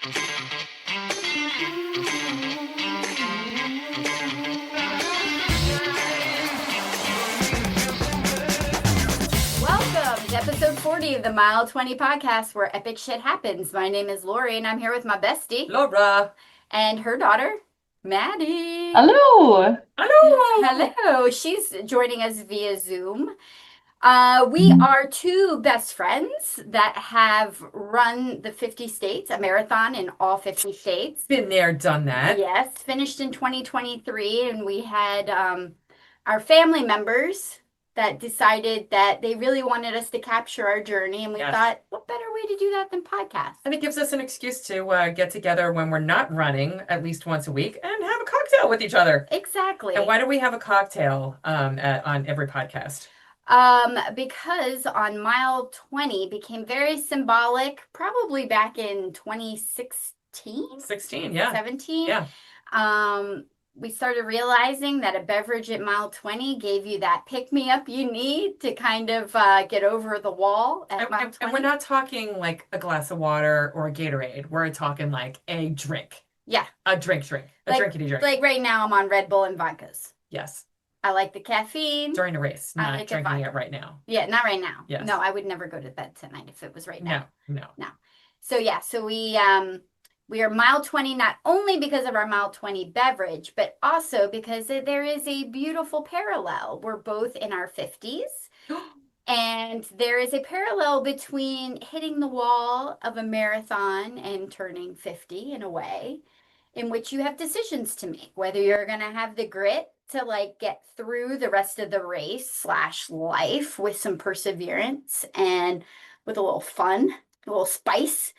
Welcome to episode 40 of the Mile 20 podcast where epic shit happens. My name is Lori and I'm here with my bestie Laura. and her daughter, Maddie. Hello. Hello. Hello. She's joining us via Zoom. We are two best friends that have run the 50 states, a marathon in all 50 states. Been there, done that. Yes, finished in 2023, and we had our family members that decided that they really wanted us to capture our journey, and we Yes. thought, what better way to do that than podcast? And it gives us an excuse to get together when we're not running at least once a week and have a cocktail with each other. Exactly. And why do we have a cocktail on every podcast? Because on mile 20 became very symbolic, probably back in 2016, 16, yeah. 17. Yeah. We started realizing that a beverage at mile 20 gave you that pick-me-up you need to kind of get over the wall at mile 20. And we're not talking like a glass of water or a Gatorade. We're talking like a drink. Yeah. A drink. A drinkity drink. Like right now I'm on Red Bull and vodkas. Yes. I like the caffeine. During a race, I not like drinking vodka. it right now. Yeah, not right now. Yes. No, I would never go to bed tonight if it was right now. No. So yeah, so we are mile 20 not only because of our mile 20 beverage, but also because there is a beautiful parallel. We're both in our 50s. And there is a parallel between hitting the wall of a marathon and turning 50 in a way in which you have decisions to make, whether you're going to have the grit to like get through the rest of the race / life with some perseverance and with a little fun, a little spice.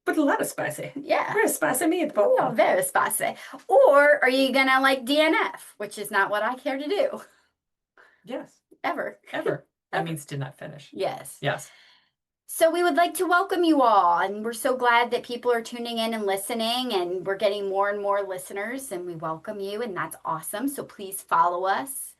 But a lot of spicy. Yeah. Very spicy meatball. Oh, very spicy. Or are you going to like DNF, which is not what I care to do. Yes. Ever. That means did not finish. Yes. Yes. So we would like to welcome you all, and we're so glad that people are tuning in and listening, and we're getting more and more listeners, and we welcome you, and that's awesome. So please follow us,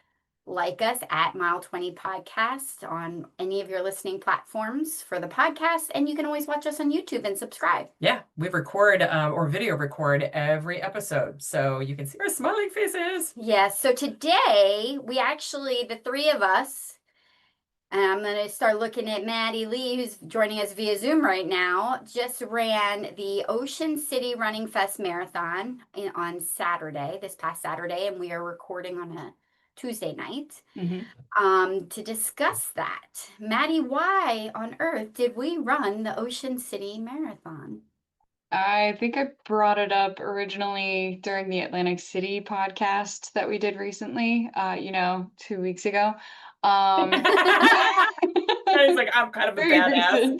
like us at Mile 20 Podcast on any of your listening platforms for the podcast, and you can always watch us on YouTube and subscribe. Yeah, we record or video record every episode, so you can see our smiling faces. Yes, so today, the three of us, and I'm going to start looking at Maddie Lee, who's joining us via Zoom right now, just ran the Ocean City Running Fest Marathon on Saturday, this past Saturday, and we are recording on a Tuesday night to discuss that. Maddie, why on earth did we run the Ocean City Marathon? I think I brought it up originally during the Atlantic City podcast that we did recently, 2 weeks ago. He's like, I'm kind of a badass.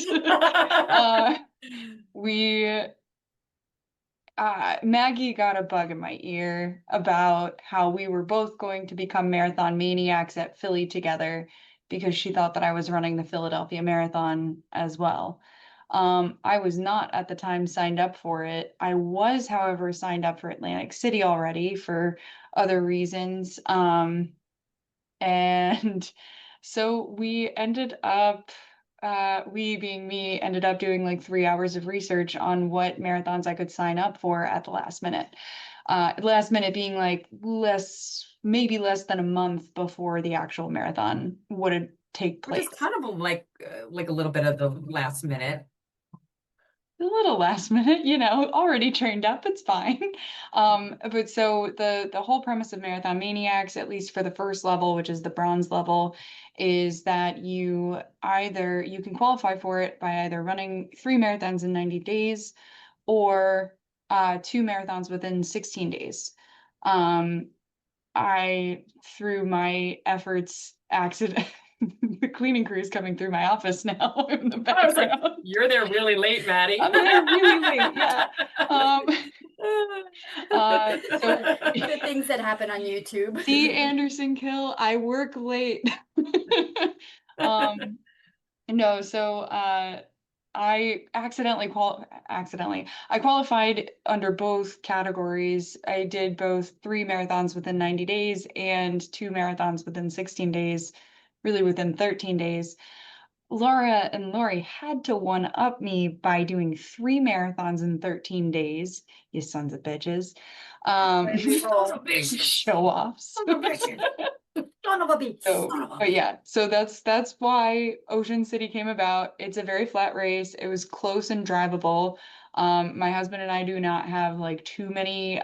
Maggie got a bug in my ear about how we were both going to become marathon maniacs at Philly together because she thought that I was running the Philadelphia Marathon as well. I was not at the time signed up for it. I was, however, signed up for Atlantic City already for other reasons. And so we ended up, we being me, ended up doing like 3 hours of research on what marathons I could sign up for at the last minute. Last minute being like maybe less than a month before the actual marathon would take place. Which is kind of like a little bit of the last minute. A little last minute, already trained up, it's fine. But so the whole premise of Marathon Maniacs, at least for the first level, which is the bronze level, is that you can qualify for it by either running 3 marathons in 90 days or 2 marathons within 16 days. I, through my efforts, the cleaning crew is coming through my office now in the background. I was like, you're there really late, Maddie. I'm there really late, yeah. So the things that happen on YouTube. See, Anderson Kill, I work late. No, so I I qualified under both categories. I did both 3 marathons within 90 days and 2 marathons within 16 days, really within 13 days. Laura and Lori had to one up me by doing 3 marathons in 13 days. You sons of bitches. Show offs. Son of a bitch. So, Son of a but bitch. yeah, so that's why Ocean City came about. It's a very flat race. It was close and drivable. My husband and I do not have like too many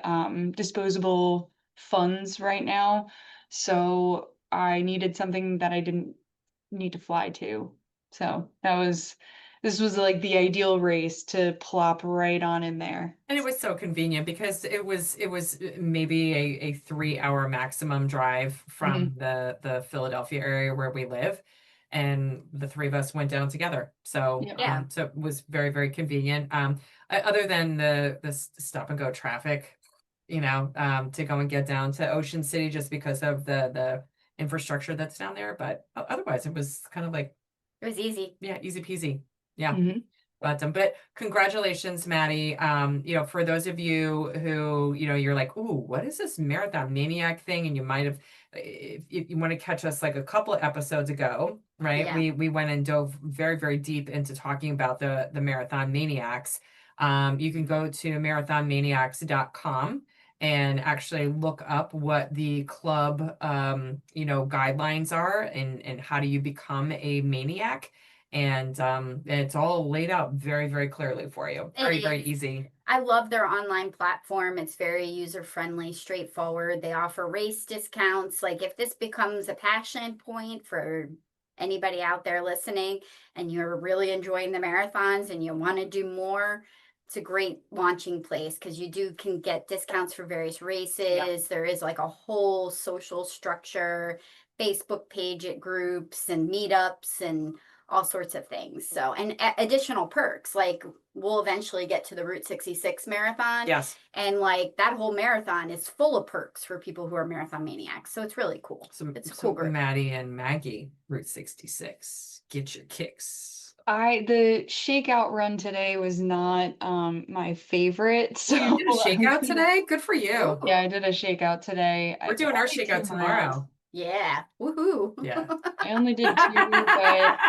disposable funds right now, so I needed something that I didn't need to fly to. So this was like the ideal race to plop right on in there. And it was so convenient because it was maybe a 3 hour maximum drive from the Philadelphia area where we live. And the three of us went down together. So Yeah. so it was very, very convenient. Other than the stop and go traffic, to go and get down to Ocean City just because of the infrastructure that's down there. But otherwise it was kind of like, It was easy. yeah, easy peasy. Yeah. Mhm. But congratulations, Maddie. For those of you who, you're like, ooh, what is this Marathon Maniac thing? And you might have, if you want to catch us like a couple of episodes ago, right? Yeah. We went and dove very, very deep into talking about the Marathon Maniacs. You can go to marathonmaniacs.com and actually look up what the club, guidelines are and how do you become a maniac. And it's all laid out very, very clearly for you. It Very, very is. easy. I love their online platform. It's very user friendly, straightforward. They offer race discounts. Like if this becomes a passion point for anybody out there listening and you're really enjoying the marathons and you want to do more, it's a great launching place because you can get discounts for various races. There is like a whole social structure, Facebook page at groups and meetups and all sorts of things. So, and additional perks, like we'll eventually get to the Route 66 marathon. Yes. And like that whole marathon is full of perks for people who are marathon maniacs. So it's really cool. It's a cool group. Maddie and Maggie, Route 66. Get your kicks. The shakeout run today was not my favorite. So You did a shakeout today? Good for you. yeah, I did a shakeout today. We're doing our only shakeout 2 miles. tomorrow. Yeah. Woohoo. Yeah. I only did 2, but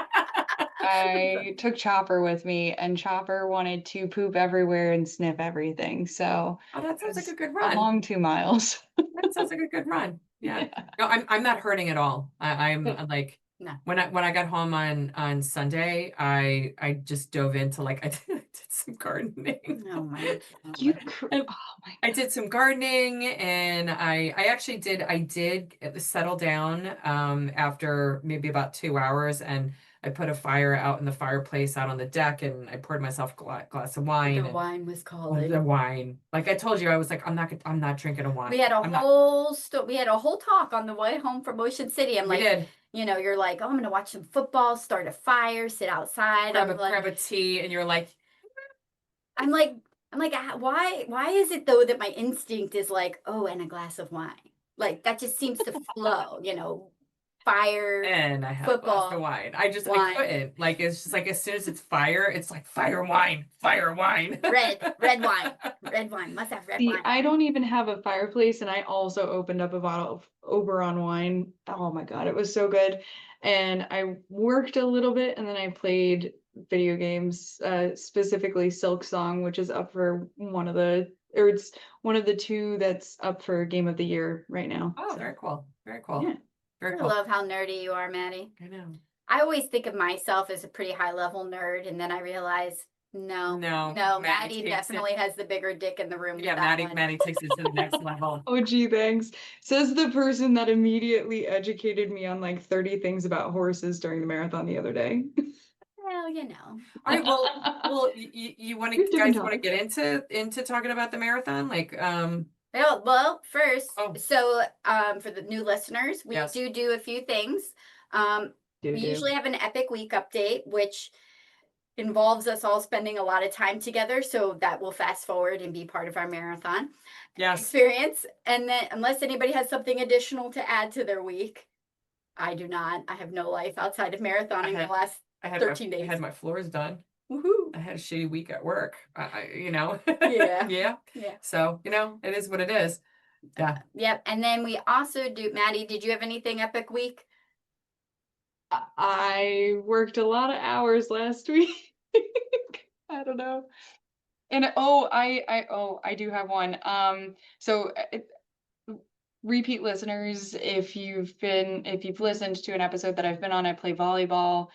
I took Chopper with me, and Chopper wanted to poop everywhere and sniff everything. So Oh, that sounds like a good a run. long 2 miles. That sounds like a good run. Yeah. No, I'm not hurting at all. I'm like No. when I got home on Sunday, I just dove into like I did some gardening. Oh my You, God. oh my I did some gardening and I actually did settle down after maybe about 2 hours, and I put a fire out in the fireplace out on the deck, and I poured myself a glass of wine. The wine was The calling. wine. Like I told you, I was like, I'm not drinking a wine. We had a I'm not. we had a whole talk on the way home from Ocean City. I'm We like, did. you're like, oh, I'm gonna watch some football, start a fire, sit outside. Grab a tea, and you're like, I'm like, why is it though that my instinct is like, oh, and a glass of wine? Like that just seems to flow, fire, and I had a glass football, of wine. I wine, couldn't. Like it's just like as soon as it's fire, it's like fire wine. red wine, must have red See, wine. I don't even have a fireplace, and I also opened up a bottle of Oberon wine. Oh my God, it was so good. And I worked a little bit, and then I played video games, specifically Silk Song, which is up for it's one of the 2 that's up for Game of the Year right now. Oh, So, very cool. Very cool. yeah. Very I cool. love how nerdy you are, Maddie. I know. I always think of myself as a pretty high level nerd, and then I realize No, Maddie definitely has the bigger dick in the room. Yeah, with that one. Maddie takes it to the next level. Oh, gee, thanks. Says the person that immediately educated me on like 30 things about horses during the marathon the other day. Well, All right. Well, you want to Different guys want to topic. get into talking about the marathon? Like, Well, first, Oh. so for the new listeners, we Yes. do a few things. We Do. usually have an Epic Week update, which involves us all spending a lot of time together. So that will fast forward and be part of our marathon yes. experience. And then, unless anybody has something additional to add to their week, I do not. I have no life outside of marathoning the last I had 13 I days. had my floors done. Woohoo! I had a shitty week at work. Yeah. Yeah. Yeah. So, it is what it is. Yeah. Yep. And then we also do, Maddie, did you have anything Epic Week? I worked a lot of hours last week. I don't know. And I do have one. So repeat listeners, if you've listened to an episode that I've been on, I play volleyball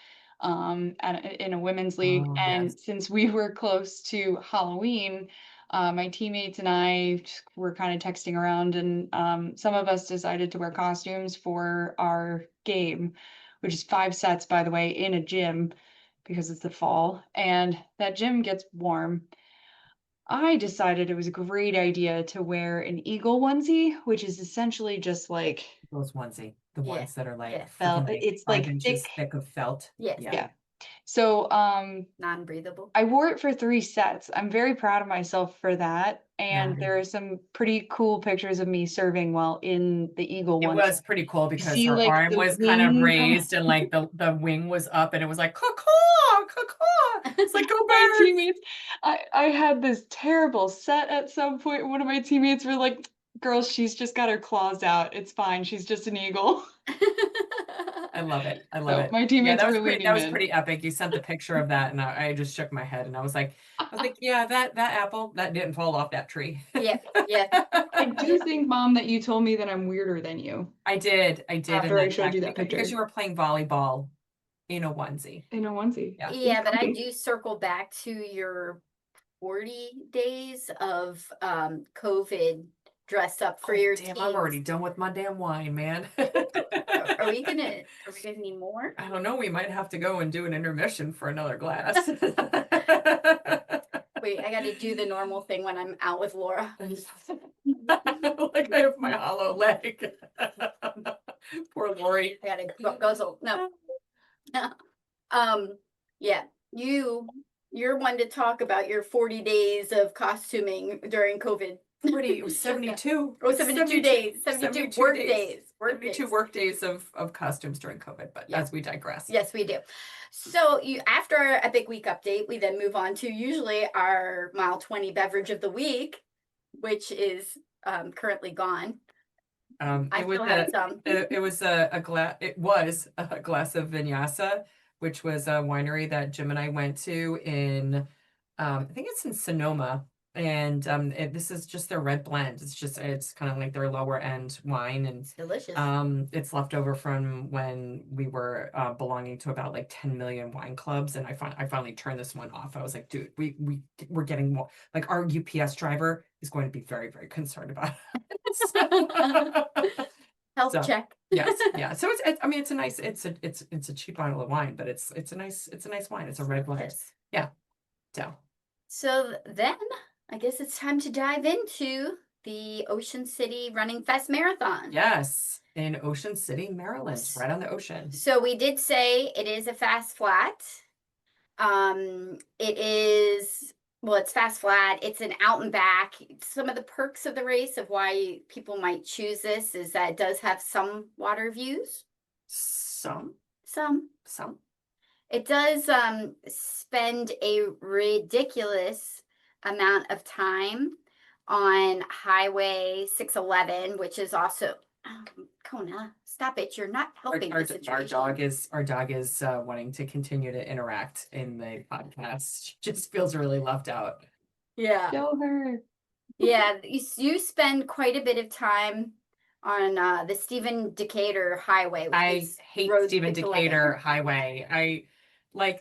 in a women's league. Oh, And yes. since we were close to Halloween, my teammates and I were kind of texting around, and some of us decided to wear costumes for our game, which is 5 sets, by the way, in a gym because it's the fall, and that gym gets warm. I decided it was a great idea to wear an eagle onesie, which is essentially just like Those onesie, the Yeah, ones that are like yeah. felt. freaking like It's 5 inches thick. thick of felt. Yes. Yeah. So Non-breathable. I wore it for 3 sets. I'm very proud of myself for that. And Nice. there are some pretty cool pictures of me serving while in the eagle It onesie. was pretty cool You because see, her like, arm the was kind of wing raised and like the wing was up and it was like caw caw. It's like go my birds. teammates, I had this terrible set at some point. One of my teammates were like, "Girl, she's just got her claws out. It's fine. She's just an eagle." I love it. I love So it. my Yeah, teammates that were was pretty. leaning That was in. pretty epic. You sent the picture of that, and I just shook my head, and I was like, yeah, that apple that didn't fall off that tree. Yeah, yeah. I do think, Mom, that you told me that I'm weirder than you I did in after I that showed you text that because picture you were playing volleyball in a onesie. in a onesie. Yeah. Yeah, but I Okay. do circle back to your 40 days of COVID dress up for your Damn, teams. I'm already done with my damn wine, man. Are we gonna need more? I don't know. We might have to go and do an intermission for another glass. Wait, I gotta do the normal thing when I'm out with Laura. Like I have my hollow leg. Poor Lori. I gotta guzzle. No. Yeah, you're one to talk about your 40 days of costuming during COVID. It was 72. Oh, 72 days. 72 work days. Work 72 days. work days of costumes during COVID, but Yeah. as we digress. Yes, we do. So after a big week update, we then move on to usually our mile 20 beverage of the week, which is currently gone. I It was still had some. it was a glass. It was a glass of Vinyasa, which was a winery that Jim and I went to in, I think it's in Sonoma, and this is just their red blend. It's kind of like their lower end wine, and It's delicious. it's left over from when we were belonging to about like 10 million wine clubs, and I finally turned this one off. I was like, dude, we're getting more, like our UPS driver is going to be very, very concerned about it. Health So, check. yes, yeah. So I mean, it's a cheap bottle of wine, but it's a nice wine. It's a red blend. Yes. Yeah. So So then I guess it's time to dive into the Ocean City Running Fest Marathon. yes, in Ocean City, Maryland, right on the ocean. So we did say it is a fast flat. It is, well, it's fast flat. It's an out and back. Some of the perks of the race of why people might choose this is that it does have some water views. Some. It does spend a ridiculous amount of time on Highway 611, which is also Kona. Stop it! You're not helping the situation. Our dog is wanting to continue to interact in the podcast. She just feels really left out. Yeah. Show her. Yeah, you spend quite a bit of time on the Stephen Decatur Highway. Which I is hate Road Stephen 611. Decatur Highway.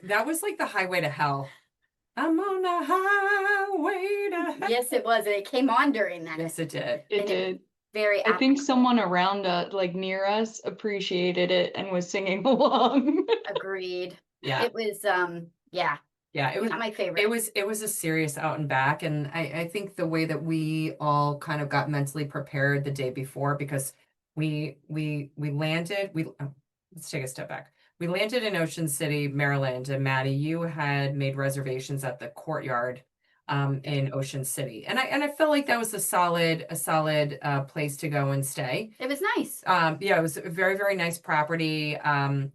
That was like the highway to hell. I'm on the highway to hell. Yes, it was. It came on during that. Yes, it did. It did. Very. I think someone around like near us appreciated it and was singing along. Agreed. Yeah. It was yeah. Yeah, it was not my favorite. It was a serious out and back, and I think the way that we all kind of got mentally prepared the day before, because we landed, let's take a step back. We landed in Ocean City, Maryland, and Maddie, you had made reservations at the Courtyard in Ocean City. And I felt like that was a solid place to go and stay. It was nice. Yeah, it was a very, very nice property. And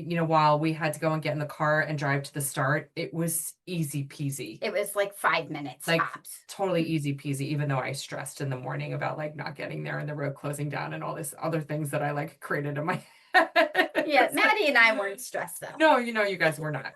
while we had to go and get in the car and drive to the start, it was easy peasy. It was like 5 minutes Like tops. totally easy peasy, even though I stressed in the morning about like not getting there and the road closing down and all this other things that I like created in my Yeah, Maddie and I weren't stressed though. No, you guys were not.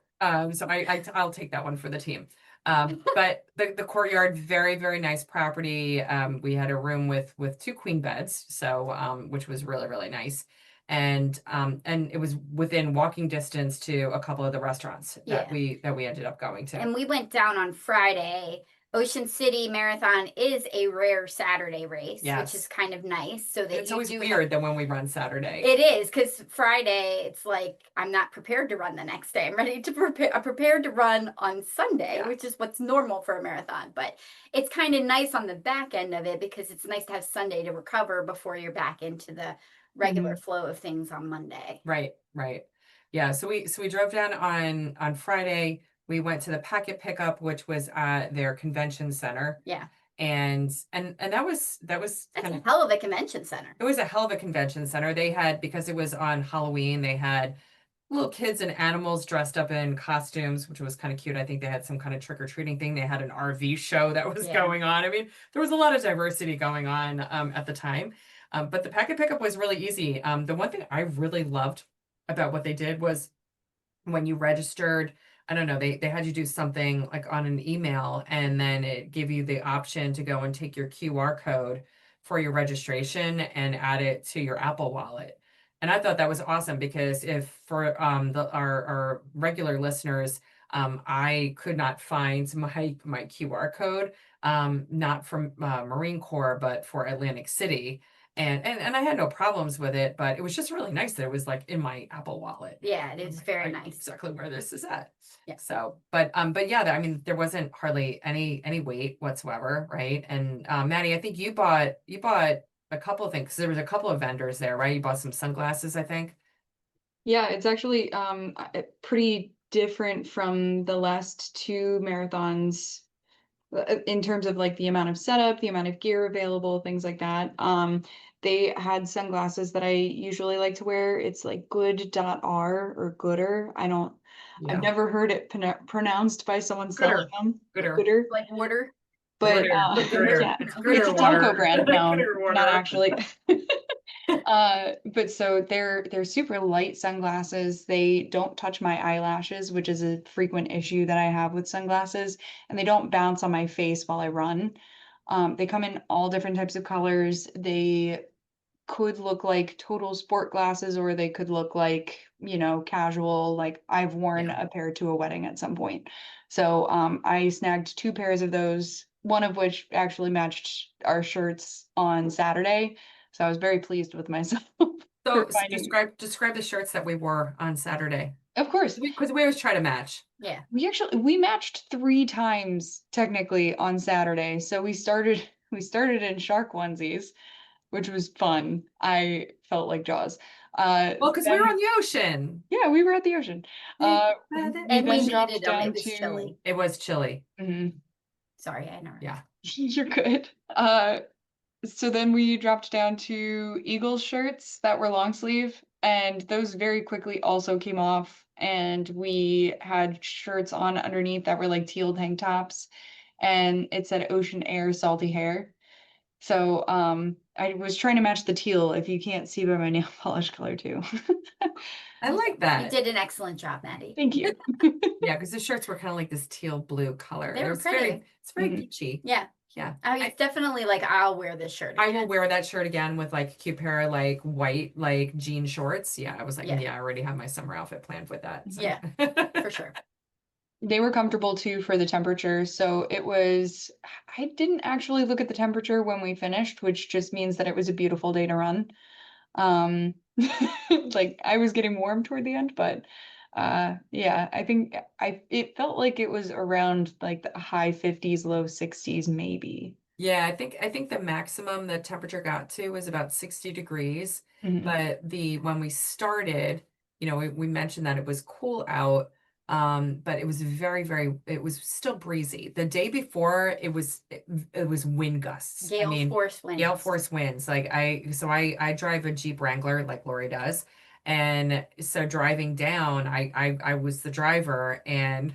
So I'll take that one for the team. But the courtyard, very, very nice property. We had a room with two queen beds, so which was really, really nice. And it was within walking distance to a couple of the restaurants that Yeah. we ended up going to. And we went down on Friday. Ocean City Marathon is a rare Saturday race, which Yes. is kind of nice. So that It's you always do weird that when we run Saturday. It is because Friday, it's like I'm not prepared to run the next day. I'm ready to prepare. I'm prepared to run on Sunday, Yeah. which is what's normal for a marathon. But it's kind of nice on the back end of it because it's nice to have Sunday to recover before you're back into the regular flow of things on Monday. Right, right. Yeah, so we drove down on Friday. We went to the packet pickup, which was at their convention center. Yeah, And that was that's kind a of, hell of a convention center. it was a hell of a convention center. They had, because it was on Halloween, they had little kids and animals dressed up in costumes, which was kind of cute. I think they had some kind of trick-or-treating thing. They had an RV show that was Yeah. going on. I mean, there was a lot of diversity going on at the time. But the packet pickup was really easy. The one thing I really loved about what they did was when you registered, I don't know, they had you do something like on an email, and then it gave you the option to go and take your QR code for your registration and add it to your Apple Wallet. And I thought that was awesome because if for our regular listeners, I could not find my QR code, not from Marine Corps, but for Atlantic City. And I had no problems with it, but it was just really nice that it was like in my Apple Wallet. Yeah, it is Like, very I know nice. exactly where this is at. Yeah. So, but yeah, I mean, there wasn't hardly any wait whatsoever, right? And Maddie, I think you bought a couple of things because there was a couple of vendors there, right? You bought some sunglasses, I think. Yeah, it's actually pretty different from the last two marathons in terms of like the amount of setup, the amount of gear available, things like that. They had sunglasses that I usually like to wear. It's like good.r or gooder. I've Yeah. never heard it pronounced by someone selling them. Gooder. Gooder. Like water. But Gooder. yeah, It's it's Gooder a water. taco brand. No, Gooder water. not actually. But so they're super light sunglasses. They don't touch my eyelashes, which is a frequent issue that I have with sunglasses, and they don't bounce on my face while I run. They come in all different types of colors. They could look like total sport glasses, or they could look like, casual, like I've worn Yeah. a pair to a wedding at some point. So I snagged two pairs of those, one of which actually matched our shirts on Saturday. So I was very pleased with myself So for finding. describe the shirts that we wore on Saturday. Of course, Because we always try to match. Yeah. we matched 3 times technically on Saturday. So we started in shark onesies, which was fun. I felt like Jaws. Well, because we were Then on the ocean. Yeah, we were at the ocean. We And we then dropped needed them. down It was to chilly. It was chilly. Mhm. Sorry, I know. Yeah. You're good. So then we dropped down to Eagles shirts that were long sleeve, and those very quickly also came off. And we had shirts on underneath that were like teal tank tops, and it said Ocean Air Salty Hair. So I was trying to match the teal, if you can't see by my nail polish color too. I like You that. did an excellent job, Maddie. Thank you. Yeah, because the shirts were kind of like this teal blue color. They were It's very, pretty. it's very Mhm. beachy. Yeah. Yeah. It's definitely like I'll wear this shirt I will again. wear that shirt again with like a cute pair of like white like jean shorts. Yeah, I was like, Yeah. yeah, I already have my summer outfit planned with that. So. Yeah. For sure. They were comfortable too for the temperature. So I didn't actually look at the temperature when we finished, which just means that it was a beautiful day to run. Um, like I was getting warm toward the end, but yeah, I think it felt like it was around like the high 50s, low 60s, maybe. Yeah, I think the maximum the temperature got to was about 60 degrees. Mhm. But when we started, we mentioned that it was cool out. But it was it was still breezy. The day before it was wind gusts. Gale force winds. Gale force winds. Like I drive a Jeep Wrangler like Lori does. And so driving down, I was the driver, and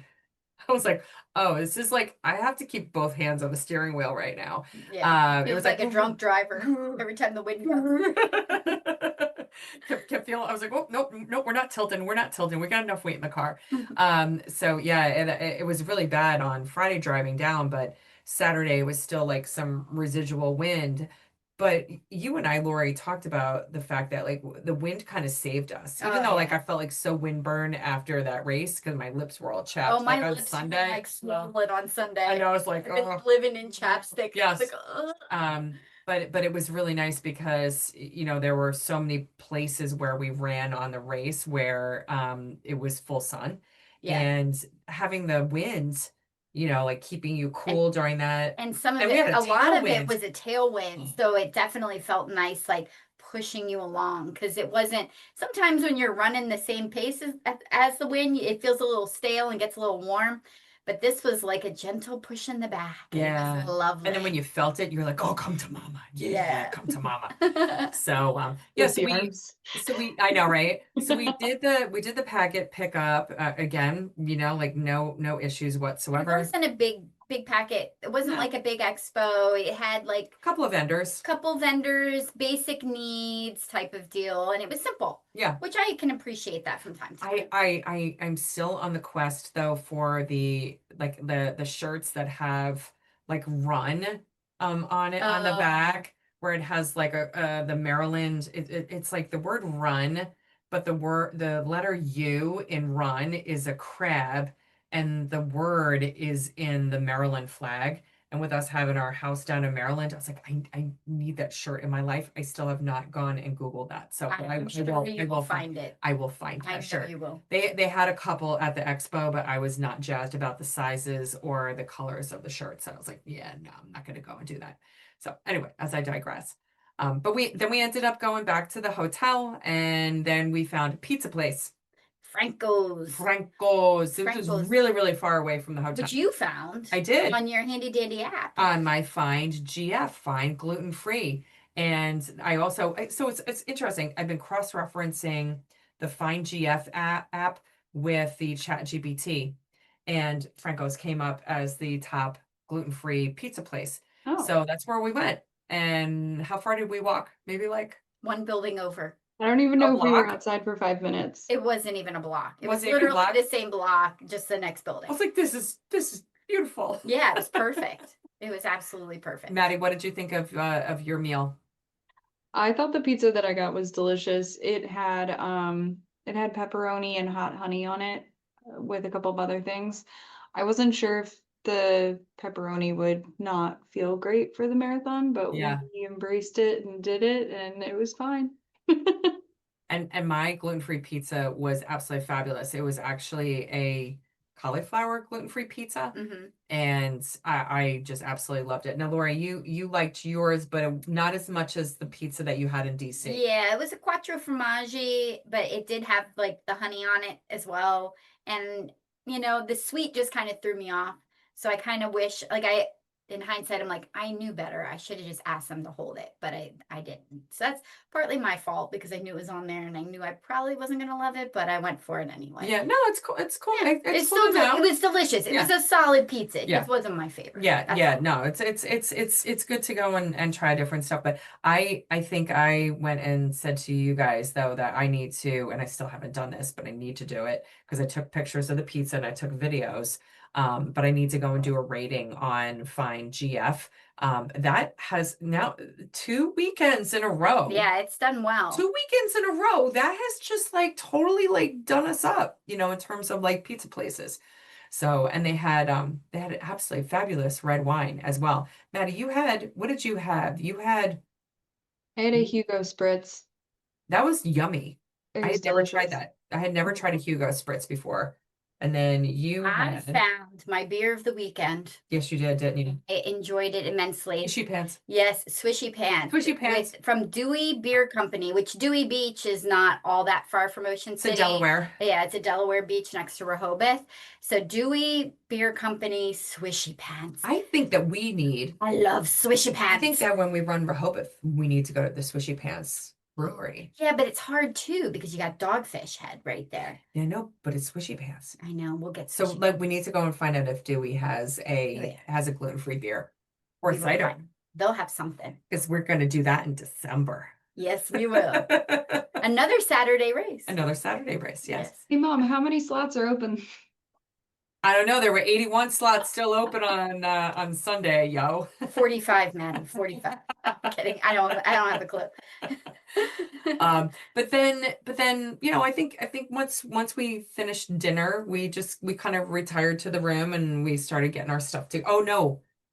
I was like, oh, this is like I have to keep both hands on the steering wheel right now. Yeah. It Feels was like a drunk driver every time the wind comes. kept feeling, I was like, oh, nope, nope, we're not tilting. We're not tilting. We got enough weight in the car. So yeah, it was really bad on Friday driving down, but Saturday was still like some residual wind. But you and I, Lori, talked about the fact that like the wind kind of saved us, even Oh, though like yeah. I felt like so windburn after that race because my lips were all Oh, chapped like my on lips were Sunday. like swollen on Sunday. I know, I was like, I've been oh, living in chapstick. I was yes. like, ugh. But it was really nice because there were so many places where we ran on the race where it was full sun Yeah. and having the wind, like keeping you And cool during that. and some of And we it, had a a lot of it tailwind. was a tailwind, so it definitely felt nice, like pushing you along because it wasn't sometimes when you're running the same pace as the wind, it feels a little stale and gets a little warm. But this was like a gentle push in the back, and it Yeah. was lovely. And then when you felt it, you're like, oh, come to mama. Yeah, Yeah. come to mama. So yeah, With the arms. I know, right? So we did the packet pickup again, like no issues It whatsoever. wasn't a big packet. It wasn't No. like a big expo. It had like A couple of vendors. couple vendors, basic needs type of deal, and it was simple. Yeah. Which I can appreciate that from time to time. I'm still on the quest though for the shirts that have like run on it on the Oh, back where it has like the Maryland it's like the word run, but the letter U in run is a crab and the word is in the Maryland flag. And with us having our house down in Maryland, I was like, I need that shirt in my life. I still have not gone and Googled that. So I'm sure you will find it. I will find I that know shirt. you will. They had a couple at the expo, but I was not jazzed about the sizes or the colors of the shirts. So I was like, yeah, no, I'm not going to go and do that. So anyway, as I digress. But we ended up going back to the hotel and then we found a pizza place. Franco's. Franco's. It was Frankos. really, really far away from the hotel. Which you found I did. on your handy dandy app. On my Find GF, Find Gluten Free. And I also, so it's interesting. I've been cross-referencing the Find GF app with the Chat GPT, and Franco's came up as the top gluten-free pizza place. Oh, So that's where we went. And how far did we walk? Maybe like One building over. I don't even a know if we were block? outside for 5 minutes. It wasn't even a block. It was Wasn't even a literally block? the same block, just the next I building. was like, this is beautiful. Yeah, it was perfect. It was absolutely perfect. Maddie, what did you think of your meal? I thought the pizza that I got was delicious. It had pepperoni and hot honey on it with a couple of other things. I wasn't sure if the pepperoni would not feel great for the marathon, but Yeah. we embraced it and did it and it was fine. And my gluten-free pizza was absolutely fabulous. It was actually a cauliflower gluten-free pizza, hmm and I just absolutely loved it. Now, Laura, you liked yours, but not as much as the pizza that you had in DC. Yeah, it was a quattro formaggi, but it did have like the honey on it as well. And the sweet just kind of threw me off. So I kind of wish, like in hindsight, I'm like, I knew better. I should have just asked them to hold it, but I didn't. So that's partly my fault because I knew it was on there and I knew I probably wasn't gonna love it, but I went for it anyway. Yeah, no, it's cool. It's cool. Yeah, It's cool still to know. it was delicious. It was a solid pizza. It Yeah. just wasn't my favorite. Yeah, That's yeah, all. no, it's good to go and try different stuff. But I think I went and said to you guys though that I need to, and I still haven't done this, but I need to do it because I took pictures of the pizza and I took videos. But I need to go and do a rating on Find GF. That has now 2 weekends in a row. Yeah, it's done well. 2 weekends in a row. That has just like totally like done us up, in terms of like pizza places. So, and they had absolutely fabulous red wine as well. Maddie, what did you have? You had I had a Hugo Spritz. that was yummy. It I was had never tried delicious. that. I had never tried a Hugo Spritz before. And then you I had, found my beer of the weekend. yes, you did, didn't you? I enjoyed it immensely. Sheet pants. Yes, Swishy Pants. Swishy Pants. From Dewey Beer Company, which Dewey Beach is not all that far from Ocean It's in City. Delaware. Yeah, it's a Delaware beach next to Rehoboth. So Dewey Beer Company Swishy Pants. I think that we need, I love Swishy Pants. I think that when we run Rehoboth, we need to go to the Swishy Pants brewery. Yeah, but it's hard too because you got Dogfish Head right there. Yeah, no, but it's Swishy Pants. I know. We'll get So Swishy like we need to go and find out if Dewey has yeah. a gluten-free beer or We will cider find. They'll have something. because we're going to do that in December. Yes, we will. Another Saturday race. Another Saturday race, yes. Hey, Mom, how many slots are open? I don't know. There were 81 slots still open on Sunday, yo. 45, Maddie, 45. I'm kidding. I don't have a clue. But then, I think once we finished dinner, we kind of retired to the room and we started getting our stuff to. Oh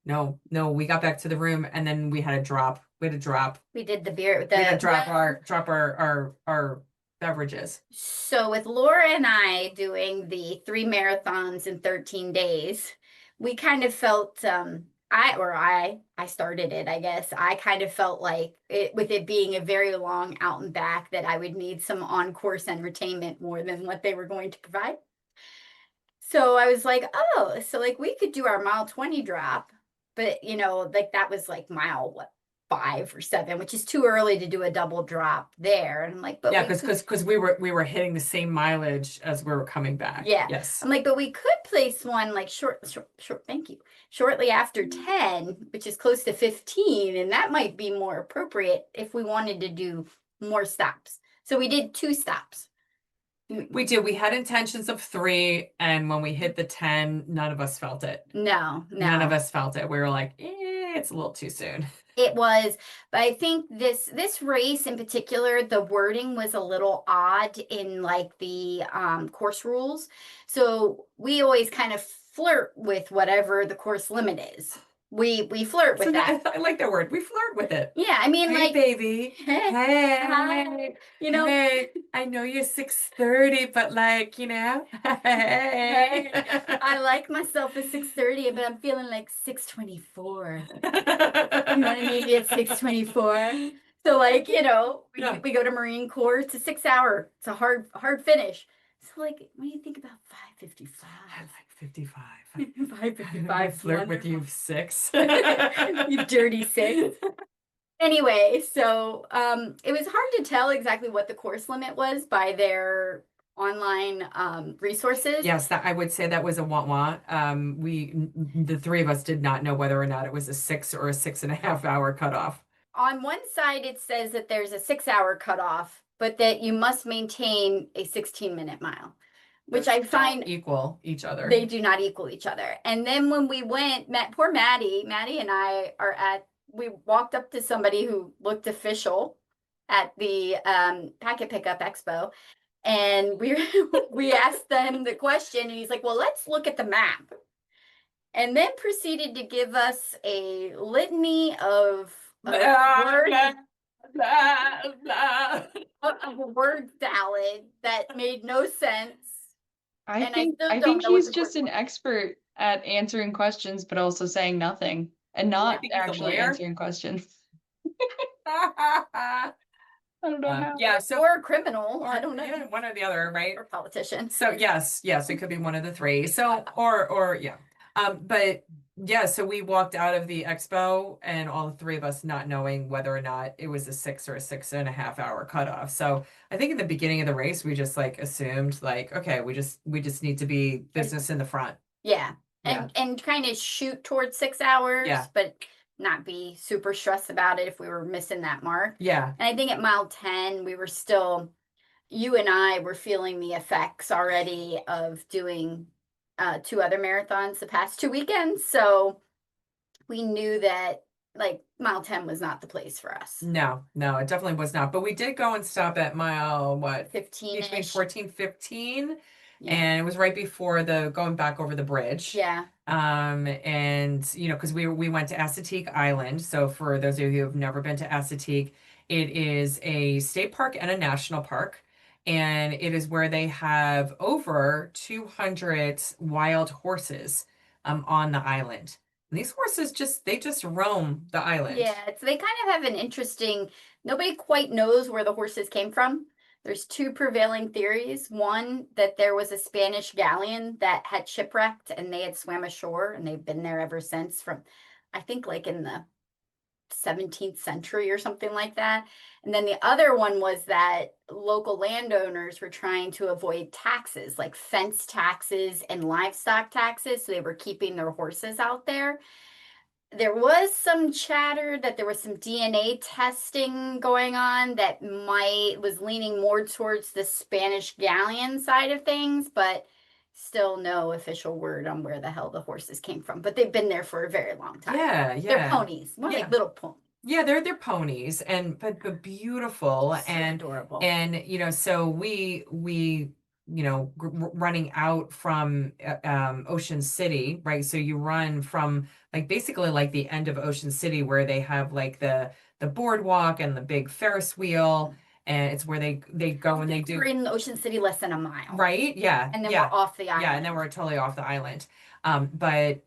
no, we got back to the room and then we had a drop. We had to drop. We did the beer. We had to drop our beverages. So with Laura and I doing the 3 marathons in 13 days, we kind of felt I started it, I guess. I kind of felt like with it being a very long out and back that I would need some on-course entertainment more than what they were going to provide. So I was like, oh, so like we could do our mile 20 drop, but like that was like mile what 5 or 7, which is too early to do a double drop there. And I'm like, but Yeah, because we were hitting the same mileage as we were coming back. Yeah. Yes. I'm like, but we could place one like thank you. Shortly after 10, which is close to 15, and that might be more appropriate if we wanted to do more stops. So we did 2 stops. We did. We had intentions of 3, and when we hit the 10, none of us felt it. No. None of us felt it. We were like, it's a little too soon. It was, but I think this race in particular, the wording was a little odd in like the course rules. So we always kind of flirt with whatever the course limit is. We flirt with that. I like that word. We flirt with it. Yeah, I mean, Hey, like, baby. hey, Hey. Hey, I know you're 6:30, but like, hey. I like myself at 6:30, but I'm feeling like 6:24. You want to meet me at 6:24? So like, we go to Marine Corps. It's a 6-hour. It's a hard finish. So like, what do you think about 5:55? I like 55. 5:55. Flirt with you 6. You dirty 6. Anyway, so it was hard to tell exactly what the course limit was by their online resources. Yes, I would say that was a want. The 3 of us did not know whether or not it was a 6 or a 6.5 hour cutoff. On one side, it says that there's a 6-hour cutoff, but that you must maintain a 16-minute mile, which I find equal each other. They do not equal each other. And then when we went, poor Maddie and I we walked up to somebody who looked official at the packet pickup expo, and we asked them the question, and he's like, well, let's look at the map. And then proceeded to give us a litany of words, a word salad that made no sense. I think he's just an expert at answering questions, but also saying nothing and not actually answering questions. I don't know how. Yeah, so or a criminal. I don't know. Yeah, one or the other, right? Or politician. So yes, it could be one of the 3. So or yeah. But yeah, so we walked out of the expo and all 3 of us not knowing whether or not it was a 6 or a 6.5 hour cutoff. So I think in the beginning of the race, we just like assumed like, okay, we just need to be business in the front. Yeah. And kind of shoot towards 6 hours, but not be super stressed about it if we were missing that mark. Yeah. And I think at mile 10, we were still, you and I were feeling the effects already of doing 2 other marathons the past 2 weekends. So we knew that like mile 10 was not the place for us. No, it definitely was not. But we did go and stop at mile 15, between 14, 15. Yeah. And it was right before the going back over the bridge. Yeah. And because we went to Assateague Island. So for those of you who have never been to Assateague, it is a state park and a national park. And it is where they have over 200 wild horses on the island. And these horses just roam the island. Yeah, they kind of have an interesting, nobody quite knows where the horses came from. There's 2 prevailing theories. One, that there was a Spanish galleon that had shipwrecked and they had swam ashore and they've been there ever since from, I think like in the 17th century or something like that. And then the other one was that local landowners were trying to avoid taxes, like fence taxes and livestock taxes. So they were keeping their horses out there. There was some chatter that there was some DNA testing going on that might was leaning more towards the Spanish galleon side of things, but still no official word on where the hell the horses came from. But they've been there for a very long time. Yeah, They're yeah. ponies, more Yeah. like little ponies. Yeah, they're ponies and but beautiful So and adorable. so we running out from Ocean City, right? So you run from like basically like the end of Ocean City where they have like the boardwalk and the big Ferris wheel, and it's where they go and they do We're in Ocean City less than a mile. right. Yeah, And then yeah, we're off the island. yeah, and then we're totally off the island. But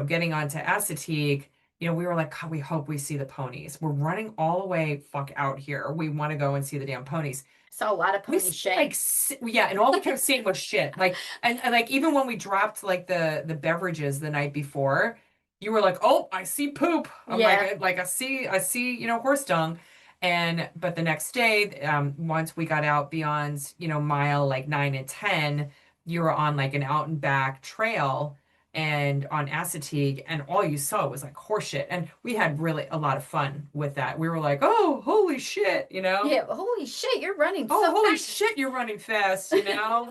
getting onto Assateague, we were like, God, we hope we see the ponies. We're running all the way fuck out here. We want to go and see the damn ponies. Saw a lot of We pony s- shit. like yeah, and all we kept seeing was shit. Like and like even when we dropped like the beverages the night before, you were like, "Oh, I see poop." I'm Yeah. like I see, horse dung. And but the next day, once we got out beyond, mile like 9 and 10, you were on like an out and back trail and on Assateague, and all you saw was like horse shit. And we had really a lot of fun with that. We were like, "Oh, holy shit," Yeah, holy shit, you're running Oh, so holy fast. shit, you're running fast,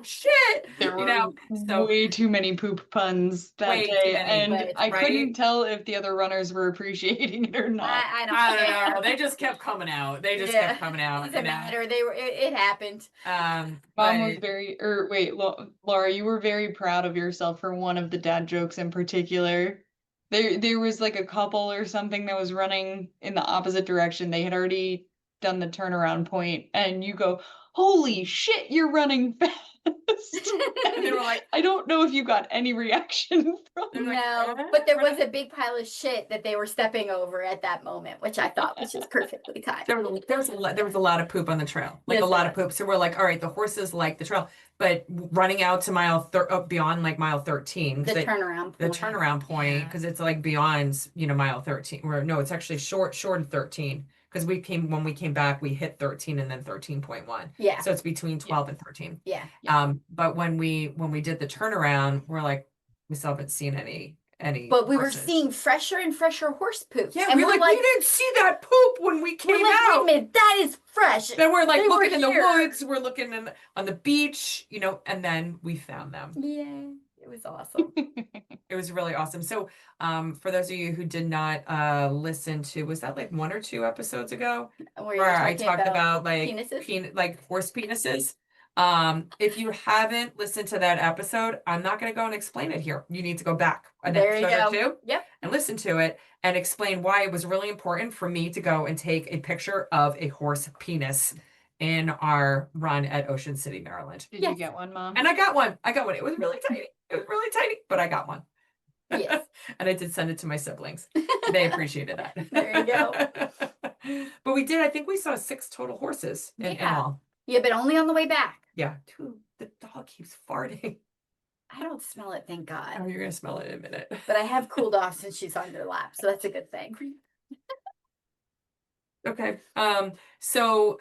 shit, There were so way too many poop puns that way too day, many, and I right? couldn't tell if the other runners were appreciating it or not. I don't I don't care. know. They just kept coming out. They just Yeah, kept coming out, doesn't matter. They were it happened. Mom was But very, or wait, Laura, you were very proud of yourself for one of the dad jokes in particular. There was like a couple or something that was running in the opposite direction. They had already done the turnaround point, and you go, "Holy shit, you're running fast!" and they were like, I don't know if you got any reaction from. they're like, No, but there was a big pile of shit that they were stepping over at that moment, which I thought was just perfectly timed. there was a lot of poop on the trail, like Yes, a lot there of poop. So we're like, all right, the horses like the trail, but running out to beyond like mile 13, The turnaround the point. turnaround point, Yeah. because it's like beyond, mile 13. Or no, it's actually short of 13. Because when we came back, we hit 13 and then 13.1. Yeah. So it's between 12 and 13. Yeah. But when we did the turnaround, we're like, we still haven't seen any But we were horses. seeing fresher and fresher horse poop. Yeah, and we're like, we didn't see that poop when we came we're like, out. wait a minute, that is fresh. Then we're like They were looking in the here. woods, we're looking on the beach, and then we found them. Yeah, it was awesome. It was really awesome. So, for those of you who did not listen to, was that like 1 or 2 episodes ago, Where where you're I talking talked about like penises? like horse penises? If you haven't listened to that episode, I'm not going to go and explain it here. You need to go back an There you episode or go. two Yep. and listen to it and explain why it was really important for me to go and take a picture of a horse penis in our run at Ocean City, Maryland. Did you get one, Mom? And I got one. It was really tiny. It was really tiny, but I got one. Yes. And I did send it to my siblings. They appreciated that. There you go. But we did, I think we saw 6 total horses in all. Yeah, but only on the way back. Yeah. Dude, the dog keeps farting. I don't smell it, thank God. Oh, you're gonna smell it in a minute. But I have cooled off since she's on your lap, so that's a good thing. Okay. So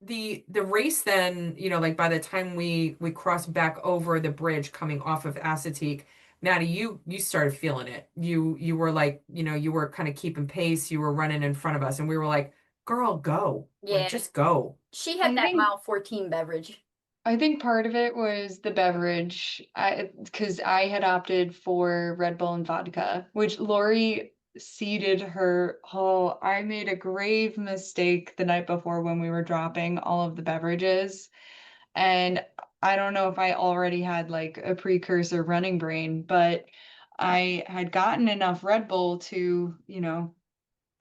the race then, like by the time we crossed back over the bridge coming off of Assateague, Maddie, you started feeling it. You were like, you were kind of keeping pace, you were running in front of us, and we were like, girl, go. Yeah. Like, just go. She had that mile 14 beverage. I think part of it was the beverage, because I had opted for Red Bull and vodka, which Lori seeded her. Oh, I made a grave mistake the night before when we were dropping all of the beverages. And I don't know if I already had like a precursor running brain, but I had gotten enough Red Bull to,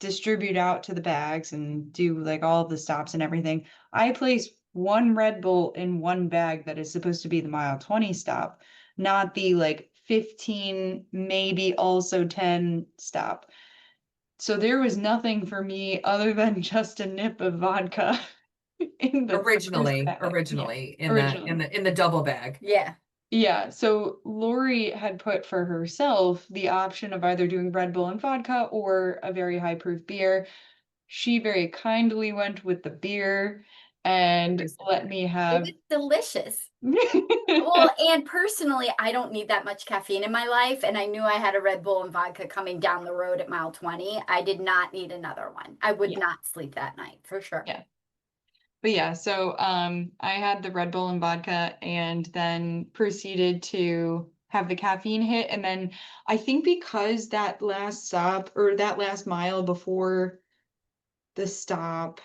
distribute out to the bags and do like all the stops and everything. I placed one Red Bull in one bag that is supposed to be the mile 20 stop, not the like 15, maybe also 10 stop. So there was nothing for me other than just a nip of vodka in the originally in the double bag. Yeah. Yeah, so Lori had put for herself the option of either doing Red Bull and vodka or a very high proof beer. She very kindly went with the beer and let me have. It was delicious. Well, and personally, I don't need that much caffeine in my life. And I knew I had a Red Bull and vodka coming down the road at mile 20. I did not need another one. I would Yeah, not sleep that night for sure. yeah. But yeah, so I had the Red Bull and vodka and then proceeded to have the caffeine hit. And then I think because that last stop or that last mile before the stop,